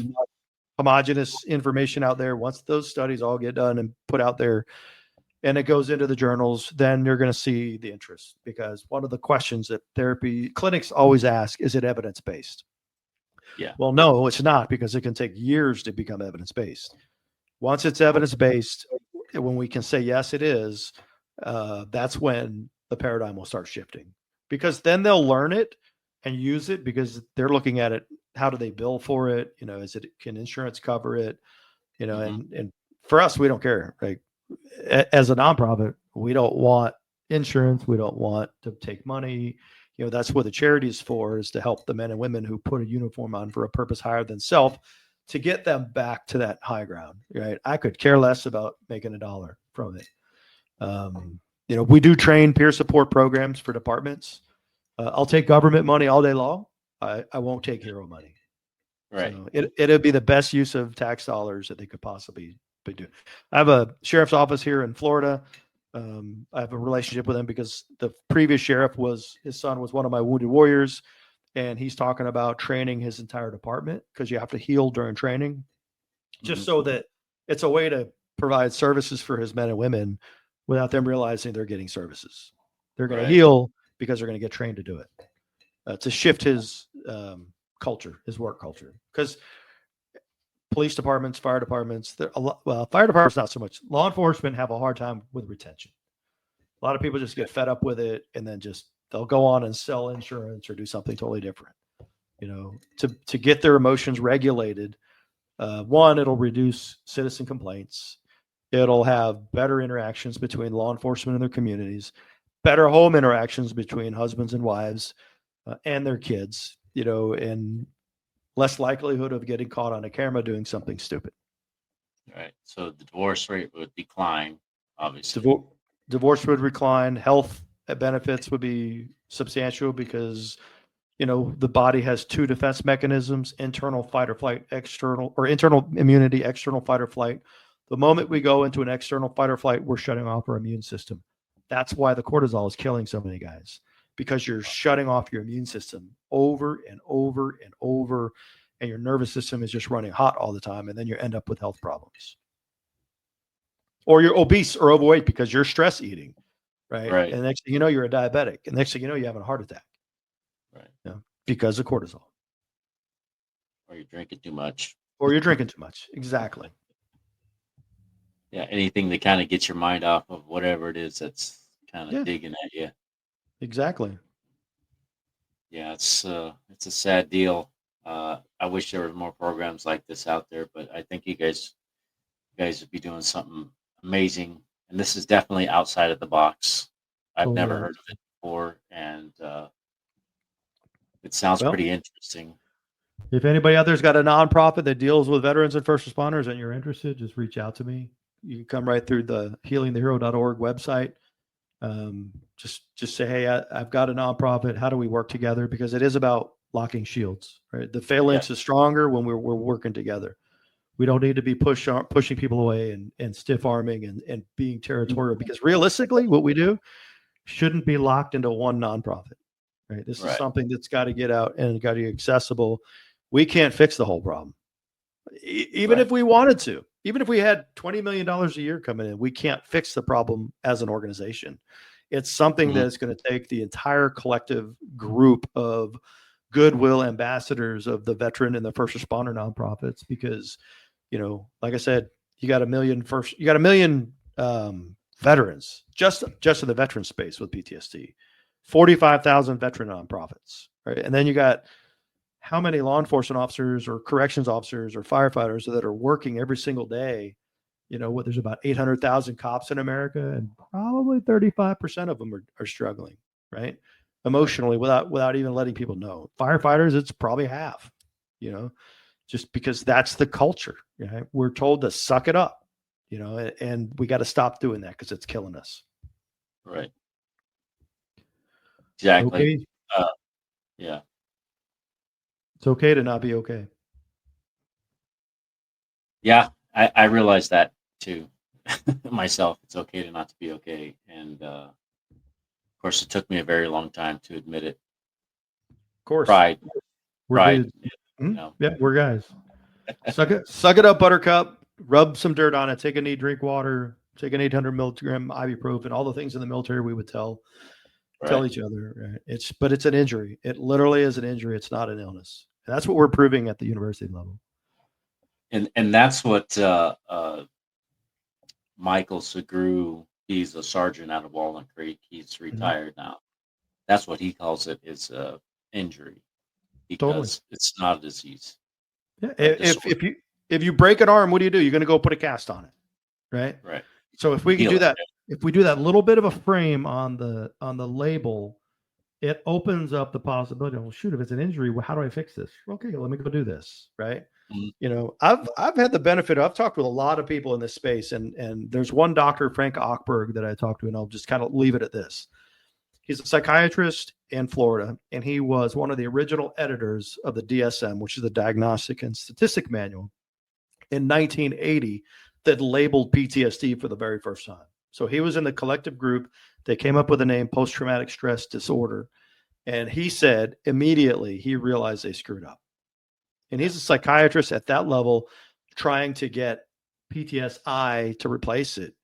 [SPEAKER 3] homogenous information out there. Once those studies all get done and put out there and it goes into the journals, then you're going to see the interest, because one of the questions that therapy clinics always ask, is it evidence-based?
[SPEAKER 2] Yeah.
[SPEAKER 3] Well, no, it's not, because it can take years to become evidence-based. Once it's evidence-based, when we can say, yes, it is, that's when the paradigm will start shifting, because then they'll learn it and use it, because they're looking at it how do they bill for it? Can insurance cover it?
[SPEAKER 2] Hmm.
[SPEAKER 3] And for us, we don't care. Like as a nonprofit, we don't want insurance. We don't want to take money. That's what the charity is for, is to help the men and women who put a uniform on for a purpose higher than self, to get them back to that high ground. Right. I could care less about making a dollar from it. We do train peer support programs for departments. I'll take government money all day long. I won't take hero money.
[SPEAKER 2] Right.
[SPEAKER 3] So it'll be the best use of tax dollars that they could possibly do. I have a sheriff's office here in Florida. I have a relationship with him because the previous sheriff his son was one of my wounded warriors, and he's talking about training his entire department, because you have to heal during training, just
[SPEAKER 2] Hmm.
[SPEAKER 3] so that it's a way to provide services for his men and women without them realizing they're getting services. They're going to
[SPEAKER 2] Right.
[SPEAKER 3] heal because they're going to get trained to do it, to shift his culture, his work culture. Because police departments, fire departments, fire departments not so much. Law enforcement have a hard time with retention. A lot of people just get fed up with it, and then they'll go on and sell insurance or do something totally different. To get their emotions regulated. One, it'll reduce citizen complaints. It'll have better interactions between law enforcement and their communities, better home interactions between husbands and wives and their kids, and less likelihood of getting caught on a camera doing something stupid.
[SPEAKER 2] Right. So the divorce rate would decline, obviously.
[SPEAKER 3] Divorce would decline. Health benefits would be substantial, because the body has two defense mechanisms: internal fight or flight, internal immunity, external fight or flight. The moment we go into an external fight or flight, we're shutting off our immune system. That's why the cortisol is killing so many guys, because you're shutting off your immune system over and over and over, and your nervous system is just running hot all the time, and then you end up with health problems. Or you're obese or overweight because you're stress eating, right?
[SPEAKER 2] Right.
[SPEAKER 3] And next thing you know, you're a diabetic. And next thing you know, you have a heart attack.
[SPEAKER 2] Right.
[SPEAKER 3] Because of cortisol.
[SPEAKER 2] Or you're drinking too much.
[SPEAKER 3] Or you're drinking too much. Exactly.
[SPEAKER 2] Yeah. Anything that kind of gets your mind off of whatever it is that's kind of digging at you.
[SPEAKER 3] Exactly.
[SPEAKER 2] Yeah. It's a sad deal. I wish there were more programs like this out there, but I think you guys would be doing something amazing. And this is definitely outside of the box. I've never heard of it before, and it sounds pretty interesting.
[SPEAKER 3] If anybody out there's got a nonprofit that deals with veterans and first responders and you're interested, just reach out to me. You can come right through the healingthehero.org website. Just say, hey, I've got a nonprofit. How do we work together? Because it is about locking shields, right? The phalanx is stronger when we're working together. We don't need to be pushing people away and stiff arming and being territorial, because realistically, what we do shouldn't be locked into one nonprofit, right? This is something that's got to get out and got to be accessible. We can't fix the whole problem. Even if we wanted to, even if we had $20 million a year coming in, we can't fix the problem as an organization. It's something that's going to take the entire collective group of goodwill ambassadors of the veteran and the first responder nonprofits, because, like I said, you got a million veterans just in the veteran space with PTSD, 45,000 veteran nonprofits, right? And then you got how many law enforcement officers or corrections officers or firefighters that are working every single day. There's about 800,000 cops in America, and probably 35% of them are struggling, right? Emotionally, without even letting people know. Firefighters, it's probably half, just because that's the culture. Right? We're told to suck it up, and we got to stop doing that because it's killing us.
[SPEAKER 2] Right. Exactly.
[SPEAKER 3] Okay.
[SPEAKER 2] Yeah.
[SPEAKER 3] It's okay to not be okay.
[SPEAKER 2] Yeah, I realize that too myself. It's okay to not to be okay, and of course, it took me a very long time to admit it.
[SPEAKER 3] Of course,
[SPEAKER 2] pride.
[SPEAKER 3] Yeah, we're guys. Suck it up, Buttercup. Rub some dirt on it. Take a knee, drink water. Take an 800 milligram ibuprofen. All the things in the military we would tell each other. Right? But it's an injury. It literally is an injury. It's not an illness. And that's what we're proving at the university level.
[SPEAKER 2] And that's what Michael Segru, he's a sergeant out of Walnut Creek. He's retired now. That's what he calls it, is injury. because it's not a disease.
[SPEAKER 3] Yeah.
[SPEAKER 2] A disorder.
[SPEAKER 3] If you break an arm, what do? You're going to go put a cast on it, right?
[SPEAKER 2] Right.
[SPEAKER 3] So if we can
[SPEAKER 2] Heal
[SPEAKER 3] do
[SPEAKER 2] it.
[SPEAKER 3] that, if we do that little bit of a frame on the label, it opens up the possibility. Well, shoot, if it's an injury, well, how do I fix this? Okay, let me go do this, right?
[SPEAKER 2] Mhm.
[SPEAKER 3] You know, I've had the benefit. I've talked with a lot of people in this space, and there's one doctor, Frank Ochberg, that I talked to, and I'll just kind of leave it at this. He's a psychiatrist in Florida, and he was one of the original editors of the DSM, which is the Diagnostic and Statistic Manual, in 1980 that labeled PTSD for the very first time. So he was in the collective group. They came up with the name post-traumatic stress disorder. And he said immediately he realized they screwed up. And he's a psychiatrist at that level trying to get PTSI to replace it.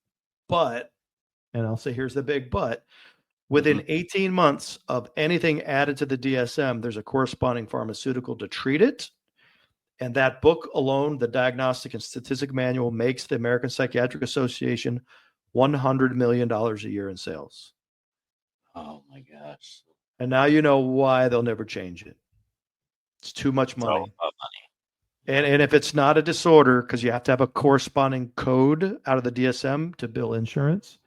[SPEAKER 3] But, and I'll say here's the big but, within 18 months of anything added to the DSM, there's a corresponding pharmaceutical to treat it. And that book alone, the Diagnostic and Statistic Manual, makes the American Psychiatric Association $100 million a year in sales.
[SPEAKER 2] Oh my gosh.
[SPEAKER 3] And now you know why they'll never change it. It's too much money.
[SPEAKER 2] It's all about money.
[SPEAKER 3] And if it's not a disorder, because you have to have a corresponding code out of the DSM to bill insurance.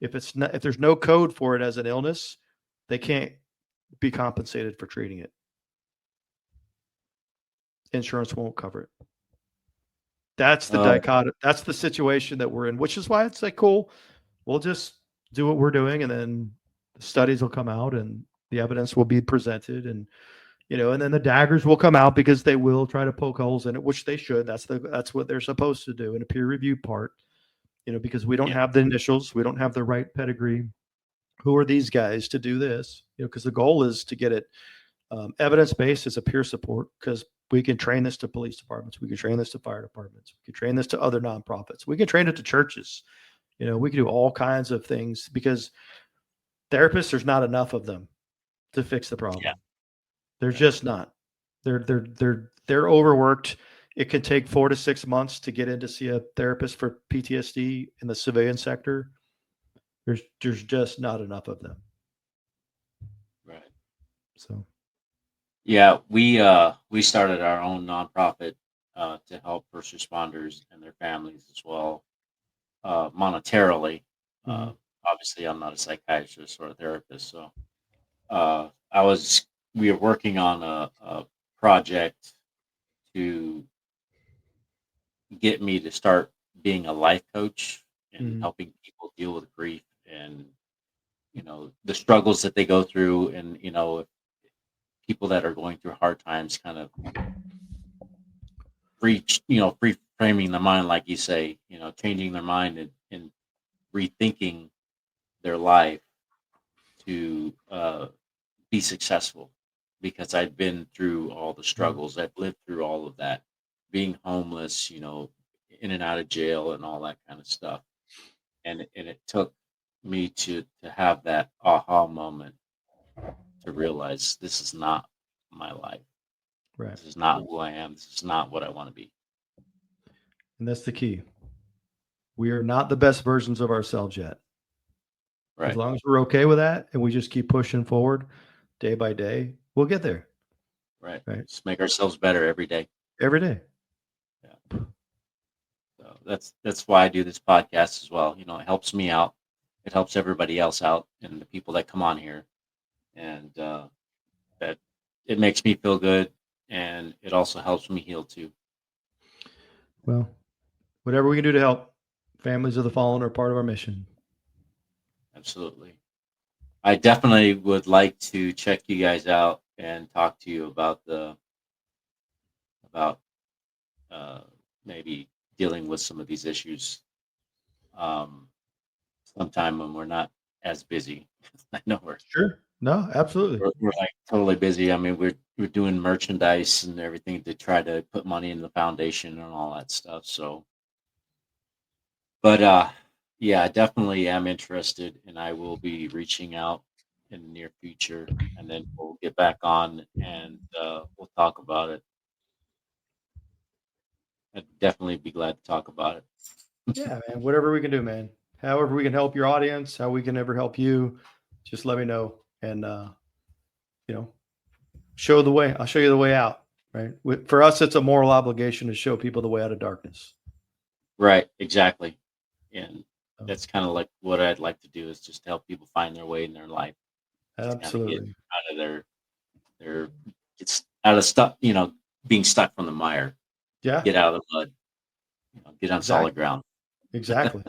[SPEAKER 3] If it's not, if there's no code for it as an illness, they can't be compensated for treating it. Insurance won't cover it. That's the dichotomy. That's the situation that we're in, which is why it's like, cool, we'll just do what we're doing, and then the studies will come out and the evidence will be presented, and you know, and then the daggers will come out because they will try to poke holes in it, which they should. That's what they're supposed to do in a peer review part, you know, because we don't have the initials, we don't have the right pedigree. Who are these guys to do this? You know, because the goal is to get it evidence-based as a peer support, because we can train this to police departments, we can train this to fire departments, we can train this to other nonprofits, we can train it to churches. You know, we can do all kinds of things because therapists, there's not enough of them to fix the problem. They're just not. They're overworked. It can take 4 to 6 months to get in to see a therapist for PTSD in the civilian sector. There's just not enough of them.
[SPEAKER 2] Right.
[SPEAKER 3] So
[SPEAKER 2] yeah, we started our own nonprofit to help first responders and their families as well, monetarily. Obviously, I'm not a psychiatrist or a therapist, so we were working on a project to get me to start being a life coach and helping people deal with grief and, you know, the struggles that they go through, and, you know, people that are going through hard times, kind of free framing the mind, like you say, you know, changing their mind and rethinking their life to be successful. Because I've been through all the struggles, I've lived through all of that, being homeless, you know, in and out of jail and all that kind of stuff. And it took me to have that aha moment to realize this is not my life.
[SPEAKER 3] right.
[SPEAKER 2] This is not who I am. This is not what I want to be.
[SPEAKER 3] And that's the key. We are not the best versions of ourselves yet.
[SPEAKER 2] Right.
[SPEAKER 3] As long as we're okay with that and we just keep pushing forward day by day, we'll get there.
[SPEAKER 2] Right.
[SPEAKER 3] Right.
[SPEAKER 2] Just make ourselves better every day.
[SPEAKER 3] Every day.
[SPEAKER 2] Yeah. So that's why I do this podcast as well. You know, it helps me out. It helps everybody else out, and the people that come on here, and that it makes me feel good, and it also helps me heal too.
[SPEAKER 3] Well, whatever we can do to help families of the fallen are part of our mission.
[SPEAKER 2] Absolutely. I definitely would like to check you guys out and talk to you about maybe dealing with some of these issues sometime when we're not as busy. I know we're
[SPEAKER 3] Sure. No, absolutely.
[SPEAKER 2] we're like totally busy. I mean, we're doing merchandise and everything to try to put money in the foundation and all that stuff. So, but yeah, I definitely am interested, and I will be reaching out in the near future, and then we'll get back on and we'll talk about it. I'd definitely be glad to talk about it.
[SPEAKER 3] Yeah, man. Whatever we can do, man. However we can help your audience, how we can ever help you, just let me know. And you know, show the way. I'll show you the way out. Right. For us, it's a moral obligation to show people the way out of darkness.
[SPEAKER 2] Right. Exactly. And that's kind of like what I'd like to do, is just help people find their way in their life. Just kind of get
[SPEAKER 3] Absolutely.
[SPEAKER 2] out of their it's out of stuck, being stuck from the mire.
[SPEAKER 3] Yeah.
[SPEAKER 2] Get out of the mud. Get on solid
[SPEAKER 3] Exactly.
[SPEAKER 2] ground.
[SPEAKER 3] Exactly.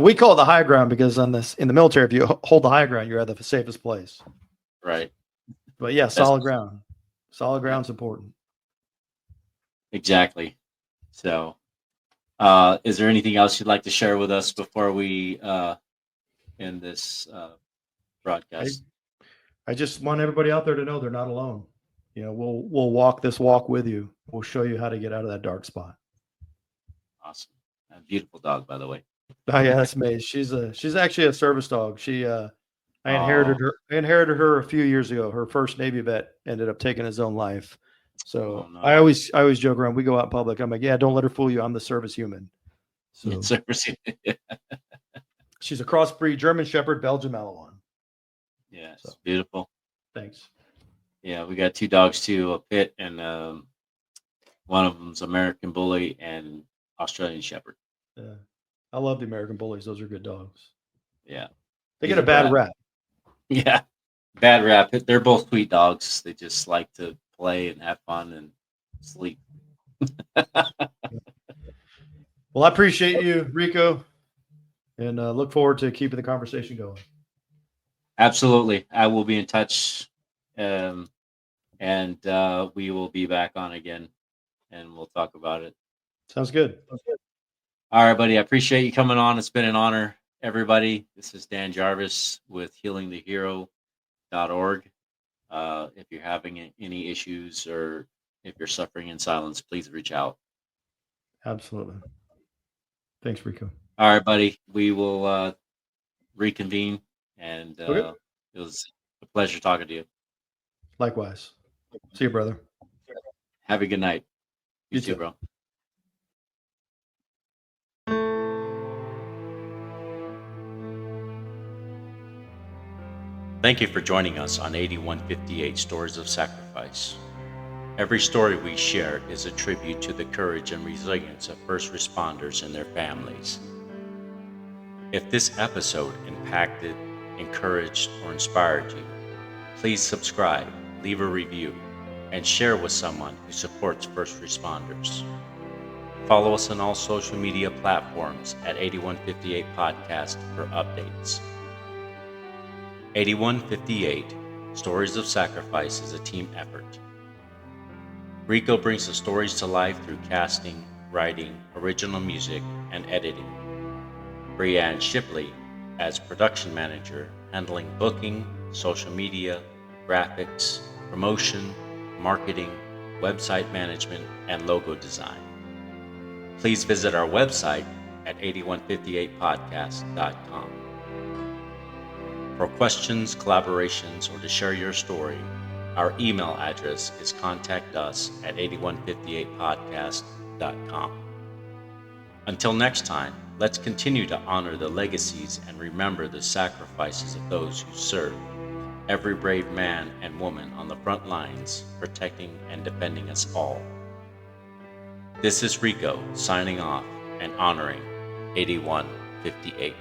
[SPEAKER 3] We call it the high ground because in the military, if you hold the high ground, you're at the safest place.
[SPEAKER 2] Right.
[SPEAKER 3] But yeah, solid ground. Solid ground's important.
[SPEAKER 2] Exactly. So, is there anything else you'd like to share with us before we end this broadcast?
[SPEAKER 3] I just want everybody out there to know they're not alone. We'll walk this walk with you. We'll show you how to get out of that dark spot.
[SPEAKER 2] Awesome. A beautiful dog, by the way.
[SPEAKER 3] Oh yeah, that's Maze. She's actually a service dog. I inherited her a few years ago. Her first Navy vet ended up taking his own life. So
[SPEAKER 2] no.
[SPEAKER 3] I always joke around. We go out in public. I'm like, yeah, don't let her fool you. I'm the service human. So she's a crossbreed German Shepherd, Belgian Malinois.
[SPEAKER 2] Yeah, it's beautiful.
[SPEAKER 3] Thanks.
[SPEAKER 2] Yeah, we got 2 dogs too, a pit and one of them's American Bully and Australian Shepherd.
[SPEAKER 3] Yeah, I love the American Bullies. Those are good dogs.
[SPEAKER 2] Yeah,
[SPEAKER 3] they get a bad rap.
[SPEAKER 2] Yeah, bad rap. They're both sweet dogs. They just like to play and have fun and sleep.
[SPEAKER 3] Well, I appreciate you, Rico, and look forward to keeping the conversation going.
[SPEAKER 2] Absolutely. I will be in touch, and we will be back on again, and we'll talk about it.
[SPEAKER 3] Sounds good.
[SPEAKER 2] All right, buddy. I appreciate you coming on. It's been an honor, everybody. This is Dan Jarvis with healingthehero.org. If you're having any issues or if you're suffering in silence, please reach out.
[SPEAKER 3] Absolutely. Thanks, Rico.
[SPEAKER 2] All right, buddy. We will reconvene, and it was a pleasure talking to you.
[SPEAKER 3] Likewise. See you, brother.
[SPEAKER 2] Have a good night.
[SPEAKER 3] You
[SPEAKER 2] too,
[SPEAKER 3] too,
[SPEAKER 2] bro. Thank you for joining us on 8158 Stories of Sacrifice. Every story we share is a tribute to the courage and resilience of first responders and their families. If this episode impacted, encouraged, or inspired you, please subscribe, leave a review, and share with someone who supports first responders. Follow us on all social media platforms at 8158 Podcast for updates. 8158 Stories of Sacrifice is a team effort. Rico brings the stories to life through casting, writing, original music, and editing. Brianne Shipley as production manager, handling booking, social media, graphics, promotion, marketing, website management, and logo design. Please visit our website at 8158podcast.com. For questions, collaborations, or to share your story, our email address is contactus@8158podcast.com. Until next time, let's continue to honor the legacies and remember the sacrifices of those who serve, every brave man and woman on the front lines, protecting and defending us all. This is Rico signing off and honoring 8158.